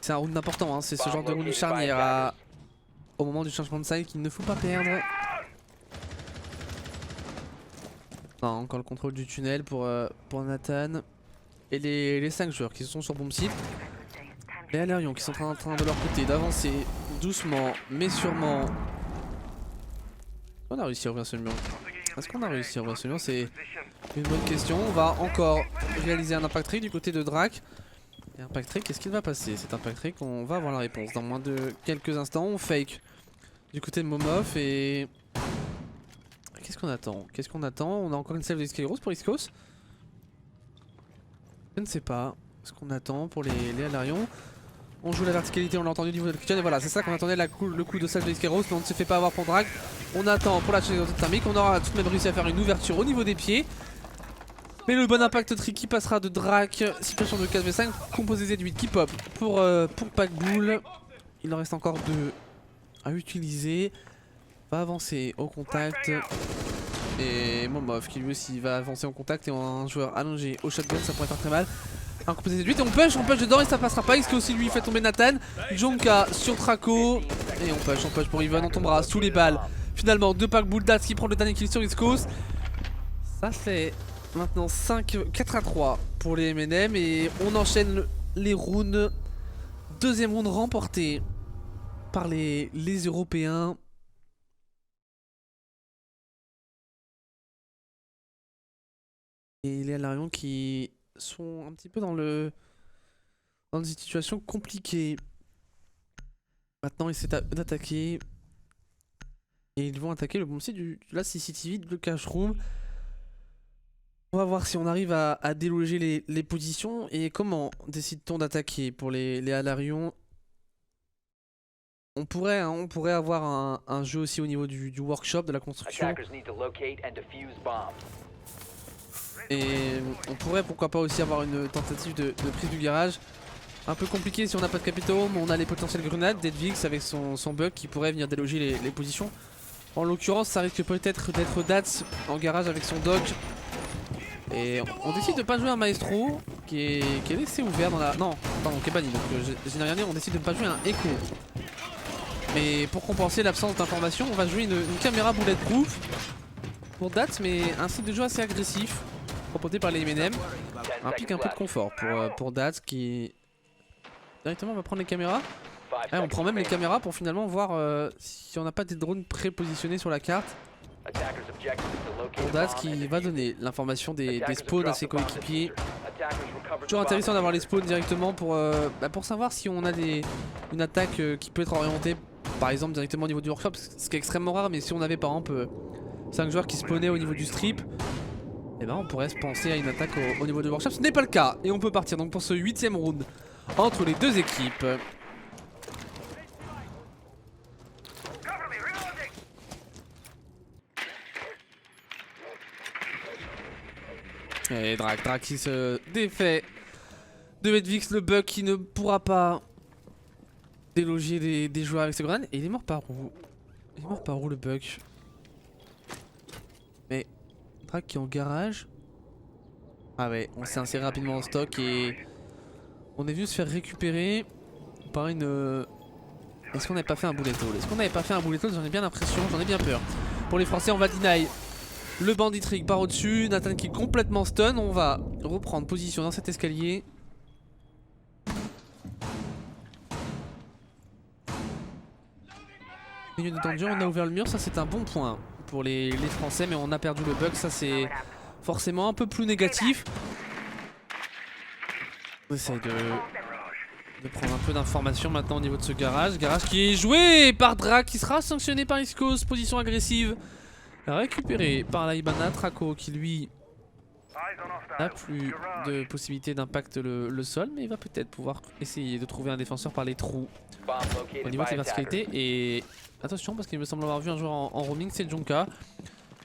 C'est un round important, hein. C'est ce genre de round charnière au moment du changement de side qu'il ne faut pas perdre. Non, encore le contrôle du tunnel pour Nathan. Et les 5 joueurs qui sont sur bomb site. Les Alerion qui sont en train de leur côté d'avancer doucement mais sûrement. On a réussi à ouvrir ce mur. Est-ce qu'on a réussi à ouvrir ce mur? C'est une bonne question. On va encore réaliser un impact trick du côté de Drac. Et impact trick, qu'est-ce qu'il va passer? C'est impact trick, on va avoir la réponse dans moins de quelques instants. On fake du côté de Momov et... Qu'est-ce qu'on attend? Qu'est-ce qu'on attend? On a encore une save de Skyros pour Iskos. Je ne sais pas ce qu'on attend pour les Alerion. On joue la verticalité, on l'a entendu au niveau de la kitchen et voilà, c'est ça qu'on attendait, le coup de save de Skyros, mais on ne se fait pas avoir pour Drag. On attend pour la chaîne thermique, on aura tout de même réussi à faire une ouverture au niveau des pieds. Mais le bon impact tricky passera de Drac, situation de 4v5, composé Z8 qui pop pour Packbull. Il en reste encore 2 à utiliser. Va avancer au contact. Et Momov qui lui aussi va avancer en contact et un joueur allongé au shotgun, ça pourrait faire très mal. Un composé Z8 et on push dedans et ça passera pas. Est-ce que aussi lui fait tomber Nathan? Jonka sur Traco. Et on push pour Ivan, on tombera sous les balles. Finalement, 2 Packbull, Dats qui prend le dernier kill sur Iskos. Ça fait maintenant 4-3 pour les MNM et on enchaîne les rounds. Deuxième round remporté par les Européens. Et les Alerion qui sont un petit peu dans une situation compliquée. Maintenant, ils essaient d'attaquer. Et ils vont attaquer le bon site de la CCTV, de cache room. On va voir si on arrive à déloger les positions. Et comment décide-t-on d'attaquer pour les Alerion? On pourrait avoir un jeu aussi au niveau du workshop, de la construction. Et on pourrait pourquoi pas aussi avoir une tentative de prise du garage. Un peu compliqué si on n'a pas de capitaux, mais on a les potentiels grenades d'Edvix avec son bug qui pourrait venir déloger les positions. En l'occurrence ça risque peut-être d'être Dats en garage avec son dog. Et on décide de pas jouer un maestro qui est laissé ouvert dans la... Non, pardon, qui est banni, donc je n'ai rien dit, on décide de ne pas jouer un Echo. Mais pour compenser l'absence d'information, on va jouer une caméra bulletproof pour Dats, mais un style de jeu assez agressif proposé par les MNM. Implique un peu de confort pour Dats qui directement va prendre les caméras. Ouais, on prend même les caméras pour finalement voir si on n'a pas des drones prépositionnés sur la carte. Pour Dats qui va donner l'information des spawns à ses coéquipiers. Toujours intéressant d'avoir les spawns directement pour savoir si on a une attaque qui peut être orientée par exemple directement au niveau du workshop, ce qui est extrêmement rare, mais si on avait par exemple 5 joueurs qui spawnaient au niveau du strip, et ben on pourrait se penser à une attaque au niveau du workshop. Ce n'est pas le cas et on peut partir donc pour ce 8ème round entre les deux équipes. Et Drak qui se défait de Hedvix, le bug qui ne pourra pas déloger des joueurs avec ses grenades. Et il est mort par où? Il est mort par où le bug? Mais Drak qui est en garage. Ah ouais, on s'est inséré rapidement en stock et on est venu se faire récupérer par une... Est-ce qu'on n'avait pas fait un bullet hole? Est-ce qu'on n'avait pas fait un bullet hole? J'en ai bien l'impression, j'en ai bien peur. Pour les Français, on va deny le bandit trick par au-dessus. Nathan qui est complètement stun. On va reprendre position dans cet escalier. Milieu de danger, on a ouvert le mur, ça c'est un bon point pour les Français, mais on a perdu le bug, ça c'est forcément un peu plus négatif. On essaye de prendre un peu d'informations maintenant au niveau de ce garage. Garage qui est joué par Drak, qui sera sanctionné par Iskos, position agressive. Récupéré par la Ibana. Traco qui lui n'a plus de possibilité d'impact le sol, mais il va peut-être pouvoir essayer de trouver un défenseur par les trous au niveau de ses verticalités. Et attention parce qu'il me semble avoir vu un joueur en roaming, c'est Jonka.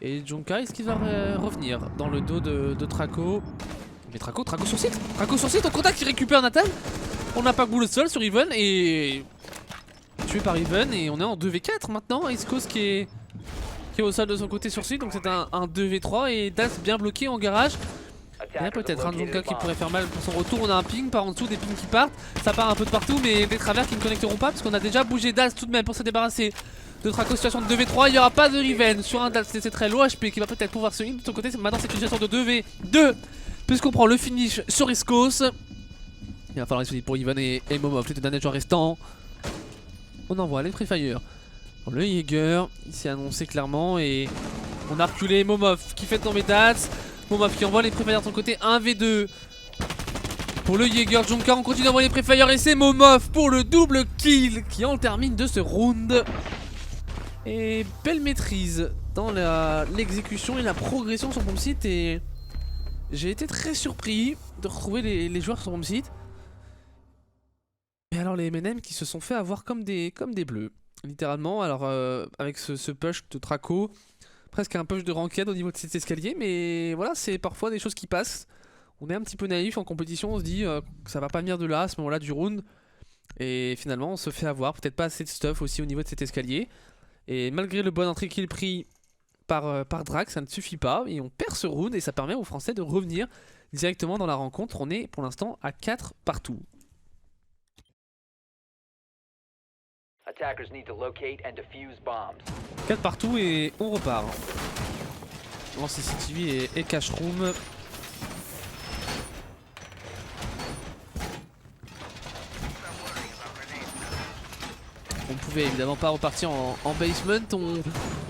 Et Jonka, est-ce qu'il va revenir dans le dos de Traco? Mais Traco sur site, au contact, il récupère Nathan. On n'a pas boule au sol sur Even et tué par Even, et on est en 2v4 maintenant. Iskos qui est au sol de son côté sur site, donc c'est un 2v3 et Das bien bloqué en garage. Il y a peut-être un Jonka qui pourrait faire mal pour son retour. On a un ping par en dessous, des pings qui partent. Ça part un peu de partout, mais des travers qui ne connecteront pas parce qu'on a déjà bougé Das tout de même pour se débarrasser de Traco. Situation de 2v3, il n'y aura pas de Riven sur un Das, c'est très low HP qui va peut-être pouvoir se heal de son côté. Maintenant c'est une situation de 2v2 puisqu'on prend le finish sur Iskos. Il va falloir essayer pour Ivan et Momov, les deux derniers joueurs restants. On envoie les Free Fire. Le Jaeger, il s'est annoncé clairement et on a reculé Momov qui fait tomber Dats. Momov qui envoie les Free Fire de son côté, 1v2 pour le Jaeger. Jonka, on continue d'envoyer les Free Fire et c'est Momov pour le double kill qui en termine de ce round. Et belle maîtrise dans l'exécution et la progression sur Bomb Site, et j'ai été très surpris de retrouver les joueurs sur Bomb Site. Et alors les MNM qui se sont fait avoir comme des bleus, littéralement. Alors avec ce push de Traco, presque un push de ranked au niveau de cet escalier, mais voilà, c'est parfois des choses qui passent. On est un petit peu naïf en compétition, on se dit que ça va pas venir de là à ce moment-là du round, et finalement on se fait avoir, peut-être pas assez de stuff aussi au niveau de cet escalier. Et malgré le bon entrée kill pris par Drak, ça ne suffit pas et on perd ce round, et ça permet aux Français de revenir directement dans la rencontre. On est pour l'instant à 4 partout. Attackers need to locate and defuse bombs. 4 partout et on repart. Dans CCTV et Cash Room. On pouvait évidemment pas repartir en basement.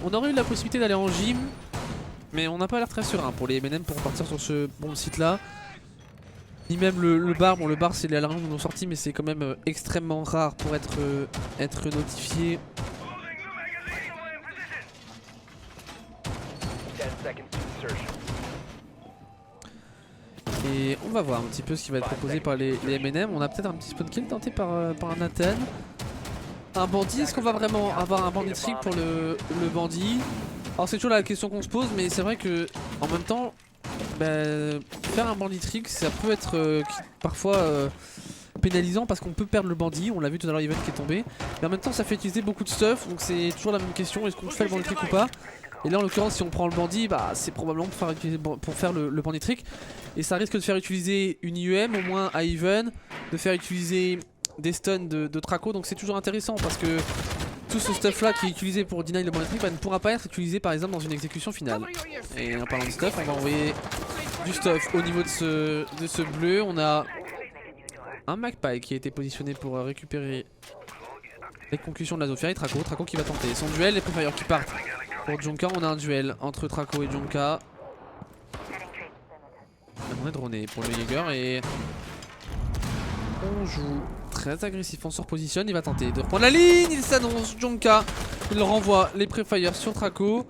On aurait eu la possibilité d'aller en gym, mais on n'a pas l'air très serein pour les MNM pour repartir sur ce bon site là. Ni même le bar. Bon, le bar c'est les alarmes qui nous ont sorti, mais c'est quand même extrêmement rare pour être notifié. Et on va voir un petit peu ce qui va être proposé par les MNM. On a peut-être un petit spawn kill tenté par un Nathan. Un bandit, est-ce qu'on va vraiment avoir un bandit trick pour le bandit? Alors c'est toujours la question qu'on se pose, mais c'est vrai que en même temps, faire un bandit trick ça peut être parfois pénalisant parce qu'on peut perdre le bandit. On l'a vu tout à l'heure, Ivan qui est tombé, mais en même temps ça fait utiliser beaucoup de stuff, donc c'est toujours la même question, est-ce qu'on fait le bandit trick ou pas? Et là en l'occurrence si on prend le bandit, c'est probablement pour faire le bandit trick, et ça risque de faire utiliser une IEM au moins à Ivan, de faire utiliser des stuns de Traco, donc c'est toujours intéressant parce que tout ce stuff là qui est utilisé pour deny le bandit trick ne pourra pas être utilisé par exemple dans une exécution finale. Et en parlant de stuff, on va envoyer du stuff au niveau de ce bleu. On a un Magpie qui a été positionné pour récupérer les concussions de la Zofia, et Traco qui va tenter son duel, les Free Fire qui partent pour Jonka. On a un duel entre Traco et Jonka. On est droné pour le Jaeger et on joue très agressif, on se repositionne, il va tenter de reprendre la ligne, il s'annonce, Jonka, il renvoie les pré-fire sur Traco.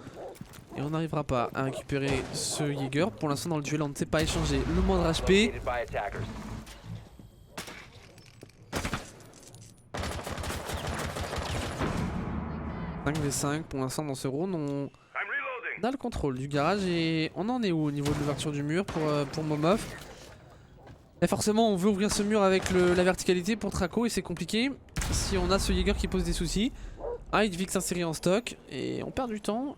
Et on n'arrivera pas à récupérer ce Jaeger. Pour l'instant dans le duel on ne sait pas échanger le moindre HP. Located by attackers. 5v5 pour l'instant dans ce round, on a le contrôle du garage et on en est où au niveau de l'ouverture du mur pour Momov. Et forcément on veut ouvrir ce mur avec la verticalité pour Traco et c'est compliqué si on a ce Jaeger qui pose des soucis. Hidevik s'insérer en stock et on perd du temps.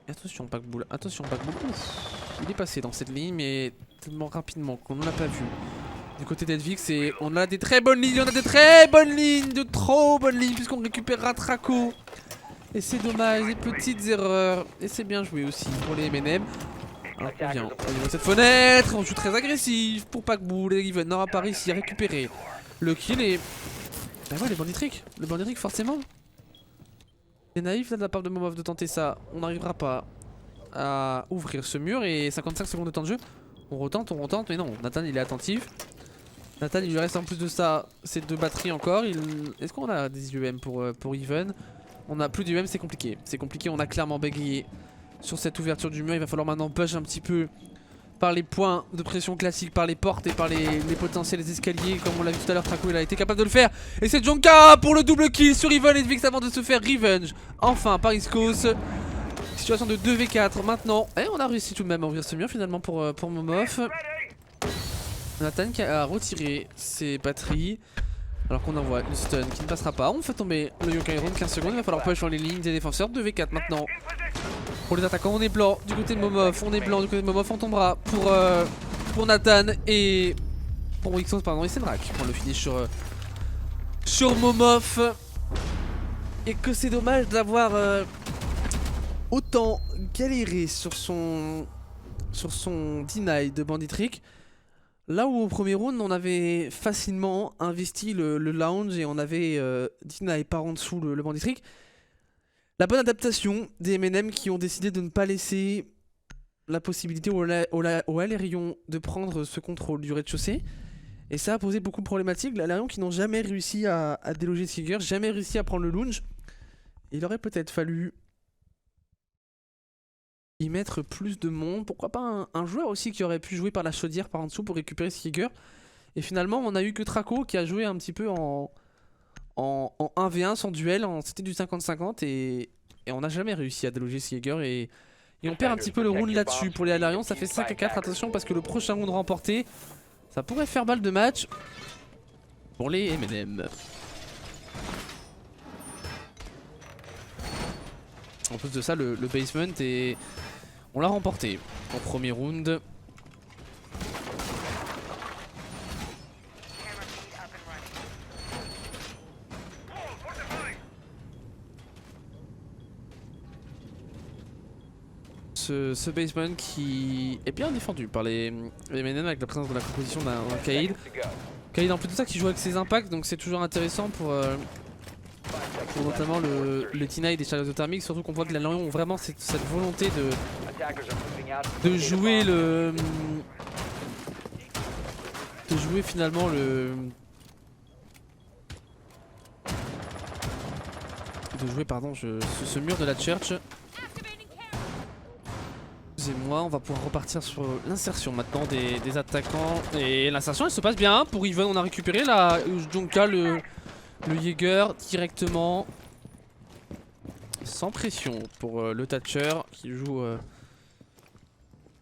Et attention Packbull, Ouf, il est passé dans cette ligne mais tellement rapidement qu'on ne l'a pas vu. Du côté d'Hidevik on a des très bonnes lignes, de trop bonnes lignes puisqu'on récupérera Traco. Et c'est dommage, des petites erreurs. Et c'est bien joué aussi pour les MNM. Alors on vient au niveau de cette fenêtre, on joue très agressif pour Packbull et Riven n'aura pas réussi à récupérer le kill et... Bah ouais, les banditriques, forcément. C'est naïf là, de la part de Momov de tenter ça, on n'arrivera pas à ouvrir ce mur et 55 secondes de temps de jeu. On retente, mais non, Nathan il est attentif. Nathan il lui reste en plus de ça ces 2 batteries encore. Est-ce qu'on a des UM pour Even? On a plus d'UM, c'est compliqué, on a clairement bégayé sur cette ouverture du mur. Il va falloir maintenant push un petit peu par les points de pression classiques, par les portes et par les potentiels escaliers. Comme on l'a vu tout à l'heure, Traco il a été capable de le faire. Et c'est Jonka pour le double kill sur Even et Vix avant de se faire revenge. Enfin par Iskos. Situation de 2v4 maintenant. Et on a réussi tout de même à ouvrir ce mur finalement pour Momov. Nathan qui a retiré ses batteries. Alors qu'on envoie une stun qui ne passera pas. On fait tomber le Yokai Rune 15 secondes. Il va falloir push sur les lignes des défenseurs. 2v4 maintenant. Pour les attaquants, on est blanc du côté de Momov. On tombera pour Nathan et pour Ixos, pardon, et Senrak. On le finish sur Momov. Et que c'est dommage d'avoir autant galéré sur son deny de Banditrick. Là où au premier round on avait facilement investi le lounge et on avait deny par en dessous le Banditrick. La bonne adaptation des MNM qui ont décidé de ne pas laisser la possibilité au Alerion de prendre ce contrôle du rez-de-chaussée. Et ça a posé beaucoup de problématiques. Les Alerion qui n'ont jamais réussi à déloger Seeger, jamais réussi à prendre le lounge. Il aurait peut-être fallu y mettre plus de monde. Pourquoi pas un joueur aussi qui aurait pu jouer par la chaudière par en dessous pour récupérer Seeger. Et finalement on a eu que Traco qui a joué un petit peu en 1v1 sans duel, c'était du 50-50 et on n'a jamais réussi à déloger Seeger et on perd un petit peu le round là-dessus. Pour les Alarions ça fait 5-4, attention parce que le prochain round remporté ça pourrait faire balle de match pour les MNM. En plus de ça le basement et on l'a remporté en premier round. Ce basement qui est bien défendu par les MNM avec la présence de la composition d'un Kaïd. Kaïd en plus de ça qui joue avec ses impacts, donc c'est toujours intéressant pour notamment le T9 des chariots thermiques, surtout qu'on voit que les Alarions ont vraiment cette volonté de jouer finalement ce mur de la church. Excusez-moi, on va pouvoir repartir sur l'insertion maintenant des attaquants. Et l'insertion elle se passe bien pour Even, on a récupéré la Jonka, le Jaeger directement. Sans pression pour le Thatcher qui joue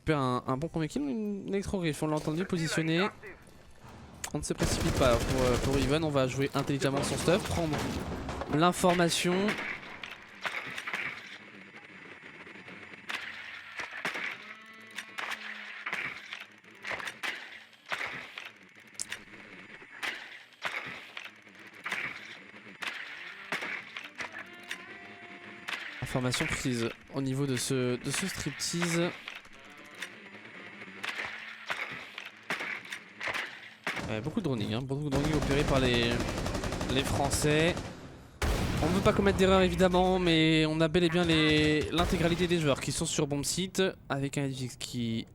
un bon premier kill, une électro-riff, on l'a entendu positionné. On ne se précipite pas pour Even, on va jouer intelligemment son stuff, prendre l'information. Information prise au niveau de ce striptease. Beaucoup de droning, opéré par les Français. On ne veut pas commettre d'erreur évidemment, mais on a bel et bien l'intégralité des joueurs qui sont sur bomb site avec un Hidevik qui...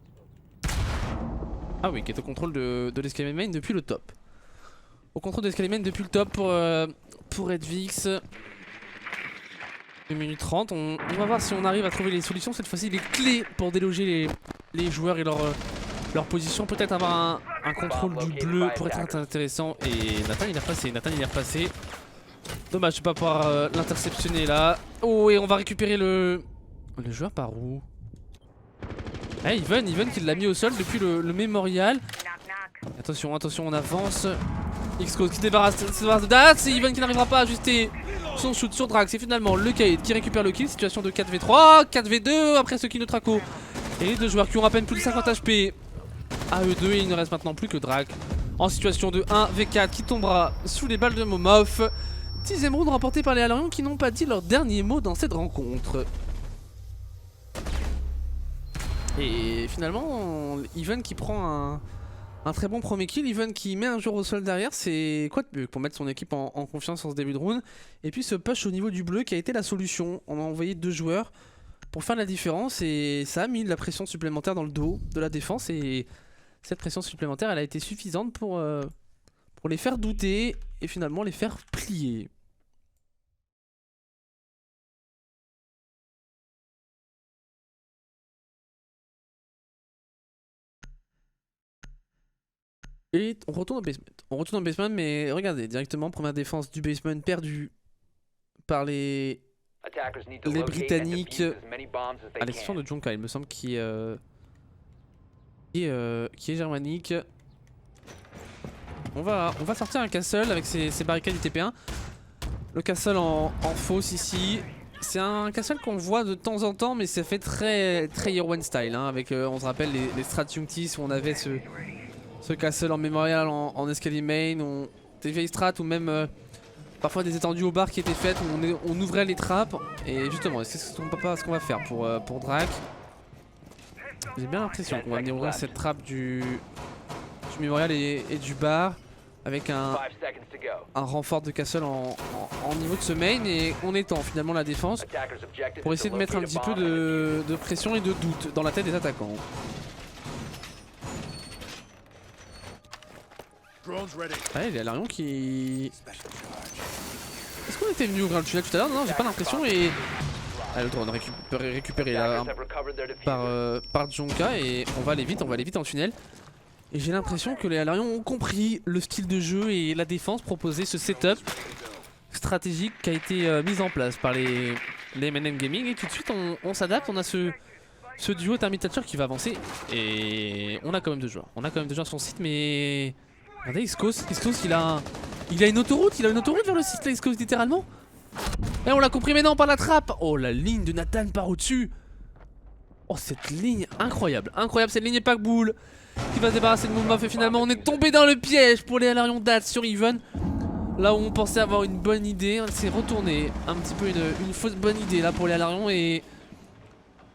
Ah oui, qui est au contrôle de l'escalier main depuis le top. au contrôle de Skyman depuis le top pour Edvix. 2 minutes 30, on va voir si on arrive à trouver les solutions, cette fois-ci les clés pour déloger les joueurs et leur position. Peut-être avoir un contrôle du bleu pour être intéressant. Et Nathan il est repassé, dommage de pas pouvoir l'interceptionner là. Oh, et on va récupérer le joueur par où? Eh, Even qui l'a mis au sol depuis le mémorial. Attention, on avance. Xcode qui se débarrasse de Dats. C'est Even qui n'arrivera pas à ajuster son shoot sur Drag. C'est finalement le Kaid qui récupère le kill. Situation de 4v3, 4v2 après ce kill de Traco. Et les deux joueurs qui ont à peine plus de 50 HP à eux deux. Et il ne reste maintenant plus que Drag en situation de 1v4 qui tombera sous les balles de Momov. 10ème round remporté par les Alarions qui n'ont pas dit leur dernier mot dans cette rencontre. Et finalement, Even qui prend un très bon premier kill. Even qui met un joueur au sol derrière, c'est quoi de mieux pour mettre son équipe en confiance en ce début de round. Et puis ce push au niveau du bleu qui a été la solution. On a envoyé 2 joueurs pour faire la différence et ça a mis de la pression supplémentaire dans le dos de la défense. Et cette pression supplémentaire, elle a été suffisante pour les faire douter et finalement les faire plier. Et on retourne au basement. On retourne au basement, mais regardez, directement, première défense du basement perdue par les Britanniques. À l'exception de Jonka, il me semble, qui est germanique. On va sortir un castle avec ses barricades du TP1. Le castle en fosse ici. C'est un castle qu'on voit de temps en temps, mais ça fait très Year One style. Hein, avec, on se rappelle, les strats Youngtis où on avait ce castle en mémorial en escalier main, des vieilles strats ou même parfois des étendues au bar qui étaient faites où on ouvrait les trappes. Et justement, c'est ce qu'on va faire pour Drak. J'ai bien l'impression qu'on va venir ouvrir cette trappe du mémorial et du bar avec un renfort de castle en niveau de ce main. Et on étend finalement la défense pour essayer de mettre un petit peu de pression et de doute dans la tête des attaquants. Allez, il y a Alarion qui... Est-ce qu'on était venu ouvrir le tunnel tout à l'heure? Non, j'ai pas l'impression. Et... Ah, le drone récupéré là par Jonka. Et on va aller vite en tunnel. Et j'ai l'impression que les Alarions ont compris le style de jeu et la défense proposée, ce setup stratégique qui a été mis en place par les M&M Gaming. Et tout de suite on s'adapte, on a ce duo Terminator qui va avancer. Et on a quand même 2 joueurs. On a quand même 2 joueurs sur son site, mais... Regardez, Xcos, il a une autoroute, vers le site là, Xcos, littéralement. Et on l'a compris maintenant par la trappe. Oh, la ligne de Nathan par au-dessus. Oh, cette ligne, incroyable, cette ligne Pack Bull qui va se débarrasser de Moonmuff. Et finalement, on est tombé dans le piège pour les Alarion Dats sur Even. Là où on pensait avoir une bonne idée, on s'est retourné un petit peu une fausse bonne idée là pour les Alarion. Et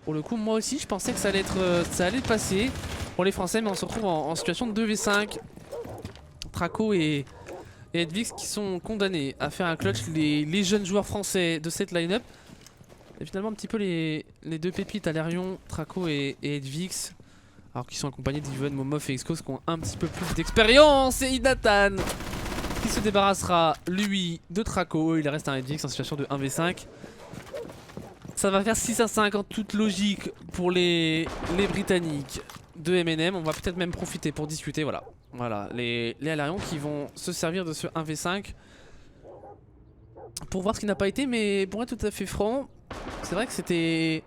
pour le coup, moi aussi, je pensais que ça allait passer pour les Français, mais on se retrouve en situation de 2v5. Traco et Edvix qui sont condamnés à faire un clutch, les jeunes joueurs français de cette line-up. Et finalement un petit peu les 2 pépites Alarion, Traco et Edvix, alors qu'ils sont accompagnés d'Iven, Momov et Xcos qui ont un petit peu plus d'expérience. Et Idatan qui se débarrassera lui de Traco. Il reste un Edvix en situation de 1v5. Ça va faire 6-5 en toute logique pour les Britanniques de M&M. On va peut-être même profiter pour discuter. Voilà, les Alarions qui vont se servir de ce 1v5 pour voir ce qui n'a pas été. Mais pour être tout à fait franc, c'est vrai que c'était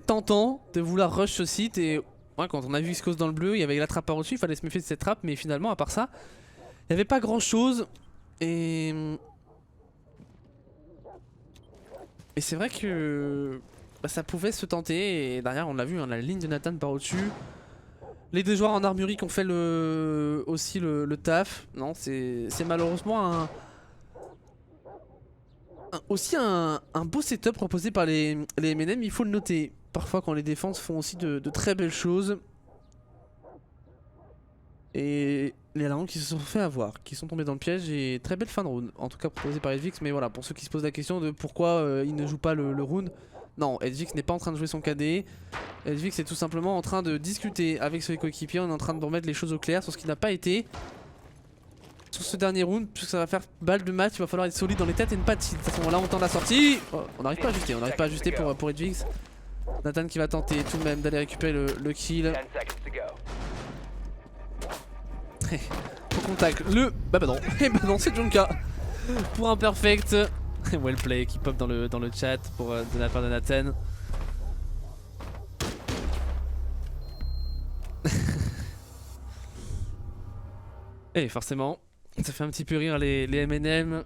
tentant de vouloir rush ce site. Et ouais, quand on a vu Xcos dans le bleu, il y avait la trappe par au-dessus, il fallait se méfier de cette trappe. Mais finalement, à part ça, il n'y avait pas grand chose. Et c'est vrai que ça pouvait se tenter. Et derrière, on l'a vu, hein, la ligne de Nathan par au-dessus. Les 2 joueurs en armurerie qui ont fait aussi le taf. Non, c'est malheureusement aussi un beau setup proposé par les M&M. Il faut le noter. Parfois, quand les défenses font aussi de très belles choses. Et les Alarions qui se sont fait avoir, qui sont tombés dans le piège. Et très belle fin de round, en tout cas proposée par Edvix. Mais voilà, pour ceux qui se posent la question de pourquoi il ne joue pas le round. Non, Edvix n'est pas en train de jouer son KD. Edvix est tout simplement en train de discuter avec ses coéquipiers. On est en train de remettre les choses au clair sur ce qui n'a pas été. sur ce dernier round, puisque ça va faire balle de match, il va falloir être solide dans les têtes et ne pas tilt. À ce moment là on tente la sortie, oh, on n'arrive pas à ajuster, pour Edwix. Nathan qui va tenter tout de même d'aller récupérer le kill. 10 seconds to go. Au contact, bah non, et bah non c'est Jonka pour un perfect. Well play qui pop dans le chat pour de la part de Nathan. Et forcément, ça fait un petit peu rire les MNM.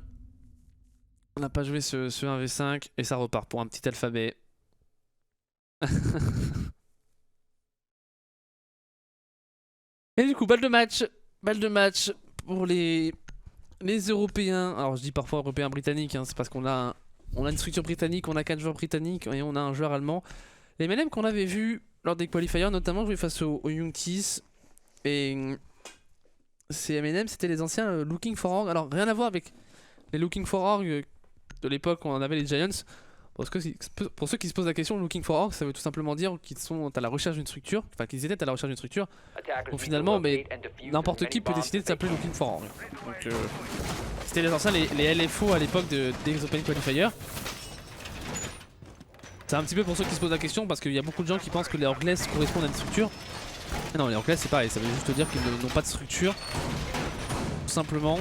On n'a pas joué ce 1v5 et ça repart pour un petit alphabet. Et du coup, balle de match pour les Européens. Alors je dis parfois Européens britanniques, hein, c'est parce qu'on a une structure britannique, on a 4 joueurs britanniques et on a un joueur allemand. Les MNM qu'on avait vu lors des qualifiers, notamment jouer face aux Young Tees. Et ces MNM, c'était les anciens Looking for Org. Alors rien à voir avec les Looking for Org de l'époque où on avait les Giants. Pour ceux qui se posent la question, Looking for Org, ça veut tout simplement dire qu'ils sont à la recherche d'une structure, enfin qu'ils étaient à la recherche d'une structure. Donc finalement, n'importe qui peut décider de s'appeler Looking for Org. Donc c'était les anciens, les LFO à l'époque des Open Qualifiers. C'est un petit peu pour ceux qui se posent la question, parce qu'il y a beaucoup de gens qui pensent que les Orgless correspondent à une structure. Mais non, les Orgless c'est pareil, ça veut juste dire qu'ils n'ont pas de structure. Tout simplement.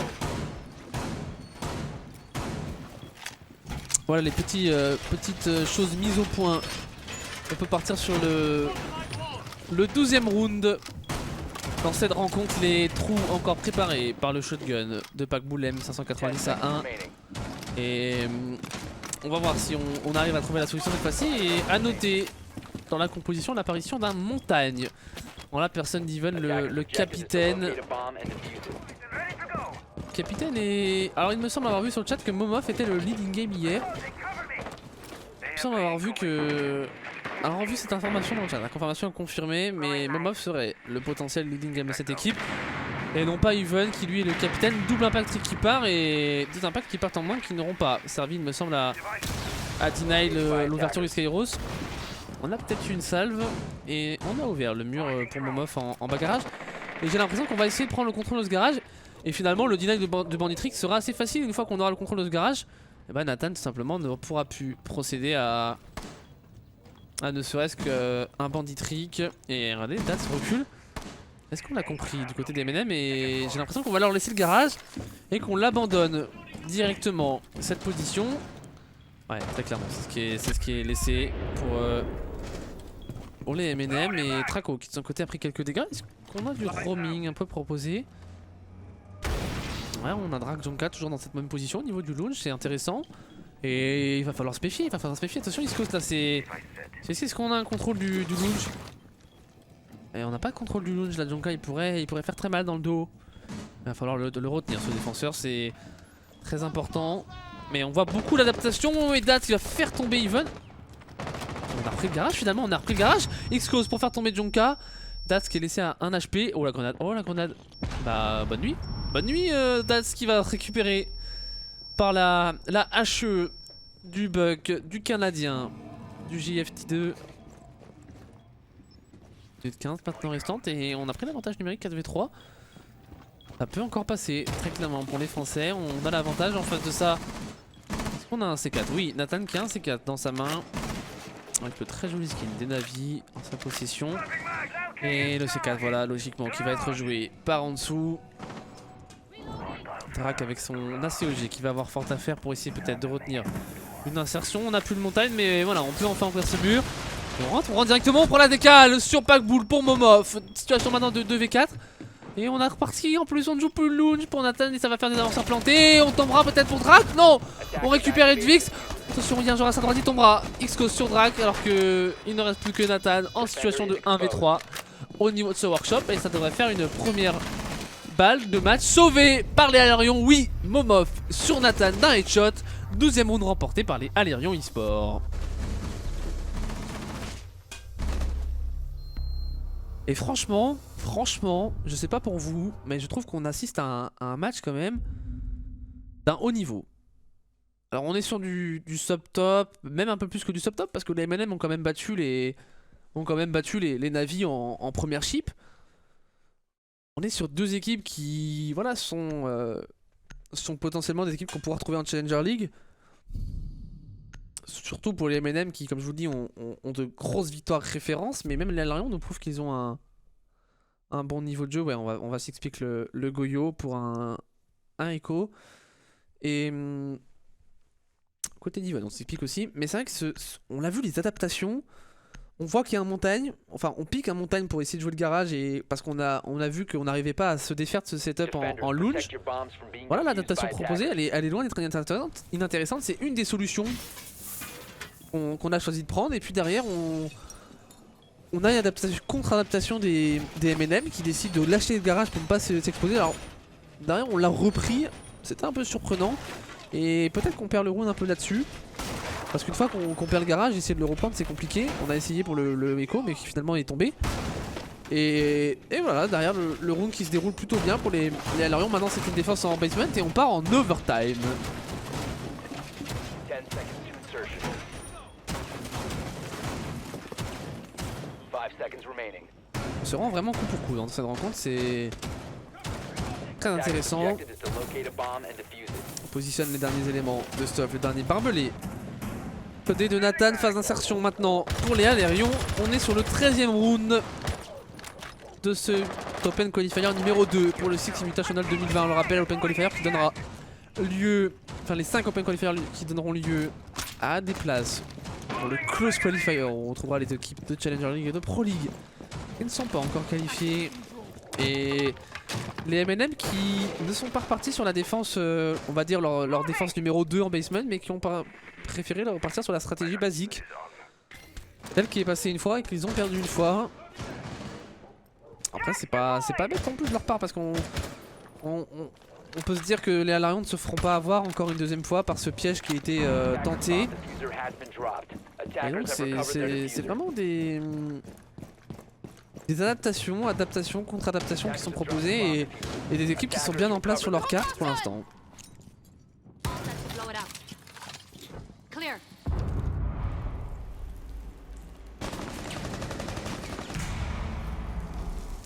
Voilà les petites choses mises au point. On peut partir sur le 12e round. Dans cette rencontre, les trous encore préparés par le shotgun de Pakboulem 590 à 1. Et on va voir si on arrive à trouver la solution cette fois-ci. Et à noter dans la composition l'apparition d'un montagne. En la personne d'Even, le capitaine. Capitaine et... Alors il me semble avoir vu sur le chat que Momov était le leading game hier. Il me semble avoir vu cette information dans le chat. La confirmation est confirmée, mais Momov serait le potentiel leading game de cette équipe. Et non pas Even qui lui est le capitaine. Double impact qui part et 10 impacts qui partent en moins qui n'auront pas servi il me semble à deny l'ouverture du Skyros. On a peut-être une salve et on a ouvert le mur pour Momov en bas garage. Et j'ai l'impression qu'on va essayer de prendre le contrôle de ce garage. Et finalement le deny de Banditrix sera assez facile une fois qu'on aura le contrôle de ce garage. Et bah Nathan tout simplement ne pourra plus procéder à ne serait-ce qu'un Banditrix. Et regardez, Dats recule. Est-ce qu'on l'a compris du côté des MNM? Et j'ai l'impression qu'on va leur laisser le garage et qu'on l'abandonne directement cette position. Ouais, très clairement, c'est ce qui est laissé pour les MNM. Et Traco qui de son côté a pris quelques dégâts. Est-ce qu'on a du roaming un peu proposé? Ouais, on a Drag Jonka toujours dans cette même position au niveau du launch, c'est intéressant. Et il va falloir se méfier, Attention, East Coast là, est-ce qu'on a un contrôle du launch? Et on n'a pas de contrôle du launch, la Jonka il pourrait faire très mal dans le dos. Il va falloir le retenir, ce défenseur, c'est très important. Mais on voit beaucoup l'adaptation et Dats qui va faire tomber Even. On a repris le garage finalement, X-Cause pour faire tomber Jonka. Dats qui est laissé à 1 HP. Oh la grenade, Bah bonne nuit Dats qui va récupérer par la HE du Buck, du Canadien, du JFT2. 15 maintenant restantes et on a pris l'avantage numérique 4v3. Ça peut encore passer très clairement pour les Français. On a l'avantage en face de ça. Est-ce qu'on a un C4? Oui, Nathan qui a un C4 dans sa main. Avec le très joli skin des Navi en sa possession. Et le C4 voilà logiquement qui va être joué par en dessous. Drak avec son ACOG qui va avoir fort à faire pour essayer peut-être de retenir une insertion. On n'a plus le montagne mais voilà on peut enfin ouvrir ce mur. Et on rentre directement, on prend la décale sur Pakboul pour Momov. Situation maintenant de 2v4. Et on a reparti, en plus on ne joue plus le launch pour Nathan et ça va faire des avancées plantées. On tombera peut-être pour Drak, non. On récupère Edwix. Attention, il y a un joueur à sa droite, il tombera. X-Cause sur Drak alors que il ne reste plus que Nathan en situation de 1v3 au niveau de ce workshop. Et ça devrait faire une première balle de match sauvée par les Alérions. Oui, Momov sur Nathan d'un headshot. 12e round remporté par les Alérions eSport. Et franchement, je sais pas pour vous, mais je trouve qu'on assiste à un match quand même d'un haut niveau. Alors on est sur du sub-top, même un peu plus que du sub-top, parce que les MNM ont quand même battu les Navi en première chip. On est sur deux équipes qui voilà, sont potentiellement des équipes qu'on pourra retrouver en Challenger League. Surtout pour les MNM qui, comme je vous le dis, ont de grosses victoires références. Mais même les Alarion nous prouve qu'ils ont un bon niveau de jeu. Ouais, on va s'expliquer le Goyo pour un Echo. Et côté d'Ivan, on s'explique aussi. Mais c'est vrai que on l'a vu, les adaptations. On voit qu'il y a un montagne. Enfin, on pique un montagne pour essayer de jouer le garage. Et parce qu'on a vu qu'on n'arrivait pas à se défaire de ce setup en launch. Voilà l'adaptation proposée. Elle est loin d'être inintéressante. C'est une des solutions qu'on a choisi de prendre. Et puis derrière, on a une contre-adaptation des MNM qui décident de lâcher le garage pour ne pas s'exposer. Alors, derrière, on l'a repris. C'était un peu surprenant. Et peut-être qu'on perd le round un peu là-dessus. Parce qu'une fois qu'on perd le garage, essayer de le reprendre, c'est compliqué. On a essayé pour le Echo, mais qui finalement est tombé. Et voilà, derrière le round qui se déroule plutôt bien pour les Alarion. Maintenant, c'est une défense en basement et on part en overtime. 10 seconds to insertion. 5 seconds remaining. On se rend vraiment coup pour coup dans cette rencontre, c'est très intéressant. Objective is to locate a bomb and defuse it. On positionne les derniers éléments de stuff, le dernier barbelé. Côté de Nathan, phase d'insertion maintenant pour les Alarion. On est sur le 13e round de ce Open Qualifier numéro 2 pour le Six Invitational 2020. On le rappelle, Open Qualifier qui donnera lieu, enfin les 5 Open Qualifiers qui donneront lieu à des places pour le Close Qualifier. On retrouvera les équipes de Challenger League et de Pro League qui ne sont pas encore qualifiées. Et les MNM qui ne sont pas repartis sur la défense, on va dire leur défense numéro 2 en basement, mais qui ont préféré repartir sur la stratégie basique, telle qui est passée une fois et qu'ils ont perdu une fois. Après c'est pas bête non plus de leur part, parce qu'on peut se dire que les Alarion ne se feront pas avoir encore une deuxième fois par ce piège qui a été tenté. Et donc c'est vraiment des adaptations, contre-adaptations qui sont proposées et des équipes qui sont bien en place sur leur carte pour l'instant.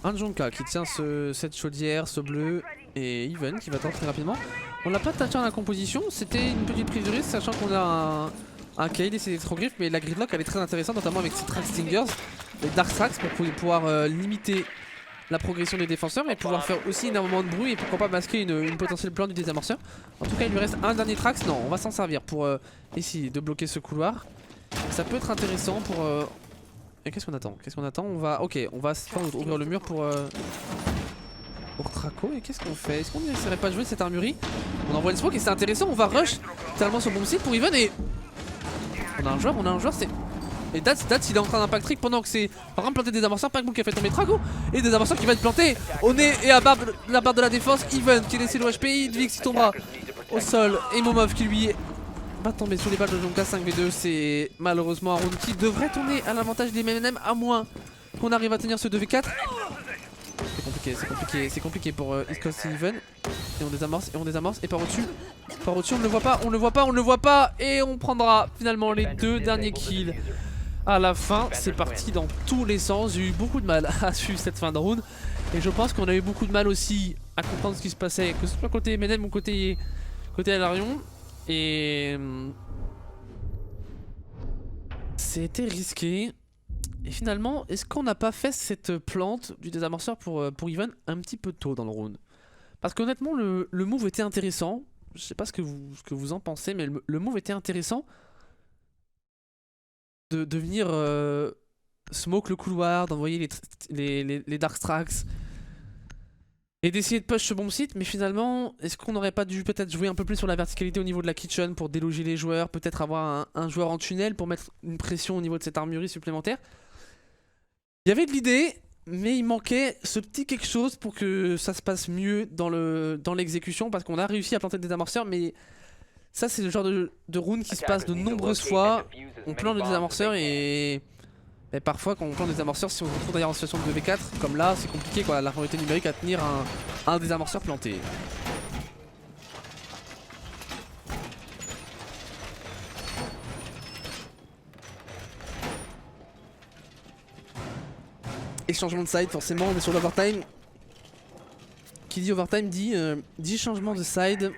Un Jonka qui tient cette chaudière, ce bleu, et Even qui va tenter très rapidement. On l'a pas touché dans la composition, c'était une petite prise de risque, sachant qu'on a un Kaede et ses électrogriffes, mais la gridlock elle est très intéressante, notamment avec ses Track Stingers, les Dark Tracks pour pouvoir limiter la progression des défenseurs et pouvoir faire aussi énormément de bruit et pourquoi pas masquer une potentielle plante du désamorceur. En tout cas, il lui reste un dernier Trax. Non, on va s'en servir pour essayer de bloquer ce couloir. Ça peut être intéressant pour. Et qu'est-ce qu'on attend? On va. Ok, on va ouvrir le mur pour Traco. Et qu'est-ce qu'on fait? Est-ce qu'on n'essaierait pas de jouer cette armurerie? On envoie une smoke et c'est intéressant. On va rush tellement sur le bon site pour Even et. On a un joueur, c'est. Et Dats il est en train d'impact trick pendant que c'est en train de planter des amorceurs. Packbook qui a fait tomber Trago et des amorceurs qui va être planté au nez et à la barre de la défense. Even qui est laissé le HP, Dvix qui tombera au sol et Momov qui lui va tomber sous les balles de Jonka. 5v2, c'est malheureusement un round qui devrait tourner à l'avantage des MNM à moins qu'on arrive à tenir ce 2v4. C'est compliqué pour East Coast et Even. Et on désamorce et par au-dessus on ne le voit pas et on prendra finalement les deux derniers kills. À la fin, c'est parti dans tous les sens. J'ai eu beaucoup de mal à suivre cette fin de round. Et je pense qu'on a eu beaucoup de mal aussi à comprendre ce qui se passait, que ce soit côté MNM ou côté Alarion. Et c'était risqué. Et finalement, est-ce qu'on n'a pas fait cette plante du désamorceur pour Even un petit peu tôt dans le round? Parce qu'honnêtement, le move était intéressant. Je sais pas ce que vous en pensez, mais le move était intéressant. De venir smoke le couloir, d'envoyer les Dark Tracks et d'essayer de push ce bomb site. Mais finalement, est-ce qu'on n'aurait pas dû peut-être jouer un peu plus sur la verticalité au niveau de la kitchen pour déloger les joueurs, peut-être avoir un joueur en tunnel pour mettre une pression au niveau de cette armurerie supplémentaire? Il y avait de l'idée, mais il manquait ce petit quelque chose pour que ça se passe mieux dans l'exécution, parce qu'on a réussi à planter des amorceurs, mais ça c'est le genre de round qui se passe de nombreuses fois. On plante le désamorceur et parfois quand on plante des amorceurs, si on se retrouve d'ailleurs en situation de 2v4 comme là, c'est compliqué quoi, la priorité numérique à tenir un désamorceur planté. Et changement de side, forcément on est sur l'overtime. qui dit overtime dit changement de side.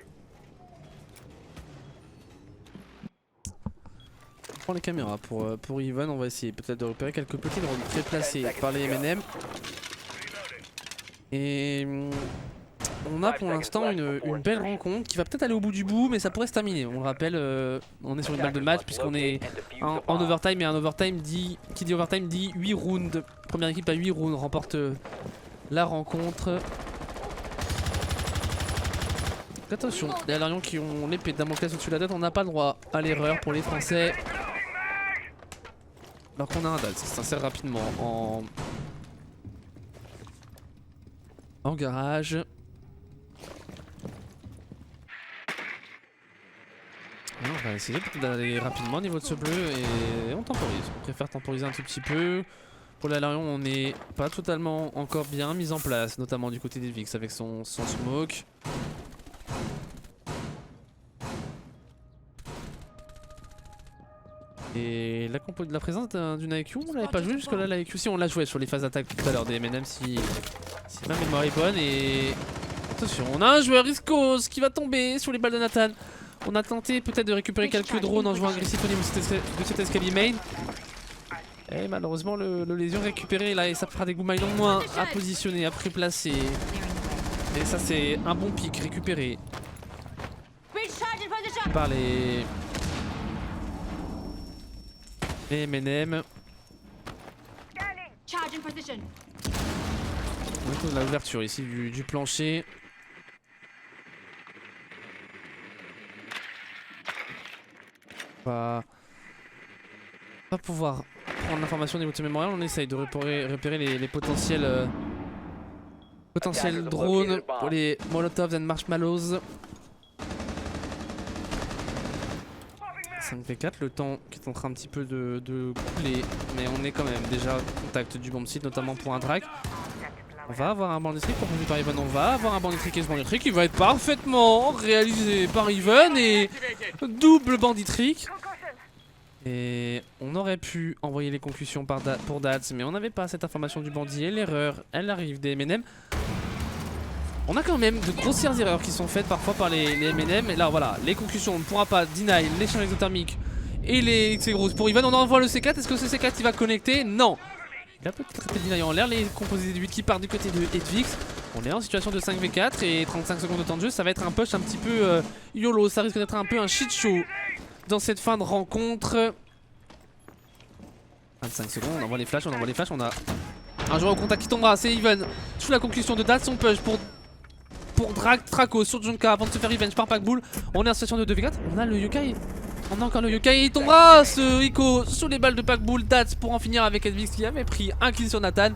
On prend les caméras pour Even, on va essayer peut-être de repérer quelques petits drones très placés par les MNM. Et on a pour l'instant une belle rencontre qui va peut-être aller au bout du bout, mais ça pourrait se terminer. On le rappelle, on est sur une balle de match puisqu'on est en overtime, et un overtime qui dit overtime dit 8 rounds. Première équipe à 8 rounds remporte la rencontre. Attention, les Larions qui ont l'épée de Damoclès au-dessus de la tête, on n'a pas le droit à l'erreur pour les Français. Alors qu'on a un DAD, ça s'insère rapidement en garage. Et on va essayer peut-être d'aller rapidement au niveau de ce bleu et on temporise. On préfère temporiser un tout petit peu. Pour la Larion, on n'est pas totalement encore bien mis en place, notamment du côté des Vix avec son smoke. Et la compo de la présence d'une IQ, on l'avait pas joué jusque là, la IQ. Si, on l'a joué sur les phases d'attaque tout à l'heure des MNM, si ma mémoire est bonne. Et attention, on a un joueur Riscos qui va tomber sur les balles de Nathan. On a tenté peut-être de récupérer quelques drones en jouant agressif au niveau de cet escalier main. Et malheureusement, le lésion récupéré là, et ça fera des Goumailles en moins à positionner, à préplacer. Et ça, c'est un bon pic récupéré par les MNM. On a l'ouverture ici du plancher. On va pas pouvoir prendre l'information au niveau de ce mémorial. On essaye de repérer les potentiels drones pour les Molotovs and Marshmallows. 5v4, le temps qui est en train un petit peu de couler, mais on est quand même déjà au contact du bomb site, notamment pour un track. On va avoir un bandit trick proposé par Even, on va avoir un bandit trick, et ce bandit trick qui va être parfaitement réalisé par Even, et double bandit trick. Et on aurait pu envoyer les concussions pour Dads, mais on n'avait pas cette information du bandit, et l'erreur, elle arrive des MNM. On a quand même de grossières erreurs qui sont faites parfois par les MNM. Et là voilà, les concussions, on ne pourra pas deny l'échange exothermique et les XC grosses pour Even. On envoie le C4, est-ce que ce C4 il va connecter? Non. Il a peut-être été deny en l'air, les composés de 8 qui partent du côté de Edvix. On est en situation de 5v4 et 35 secondes de temps de jeu, ça va être un push un petit peu YOLO. Ça risque d'être un peu un shit show dans cette fin de rencontre. 25 secondes, on envoie les flashs, on a un joueur au contact qui tombera, c'est Even. Sous la conclusion de Dad, son push pour Draco sur Junka avant de se faire revenge par Packbull. On est en situation de 2v4. On a le yokai. On a encore le yokai. Il tombera ce Ico sous les balles de Packbull. Dats pour en finir avec Edvix qui avait pris un kill sur Nathan.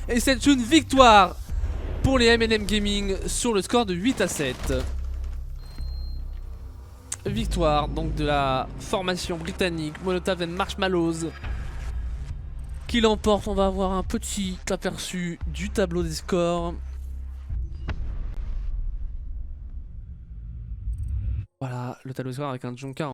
Et c'est une victoire pour les MNM Gaming sur le score de 8-7. Victoire donc de la formation britannique Molotov and Marshmallows qui l'emporte. On va avoir un petit aperçu du tableau des scores. Voilà, le tableau de score avec un Junka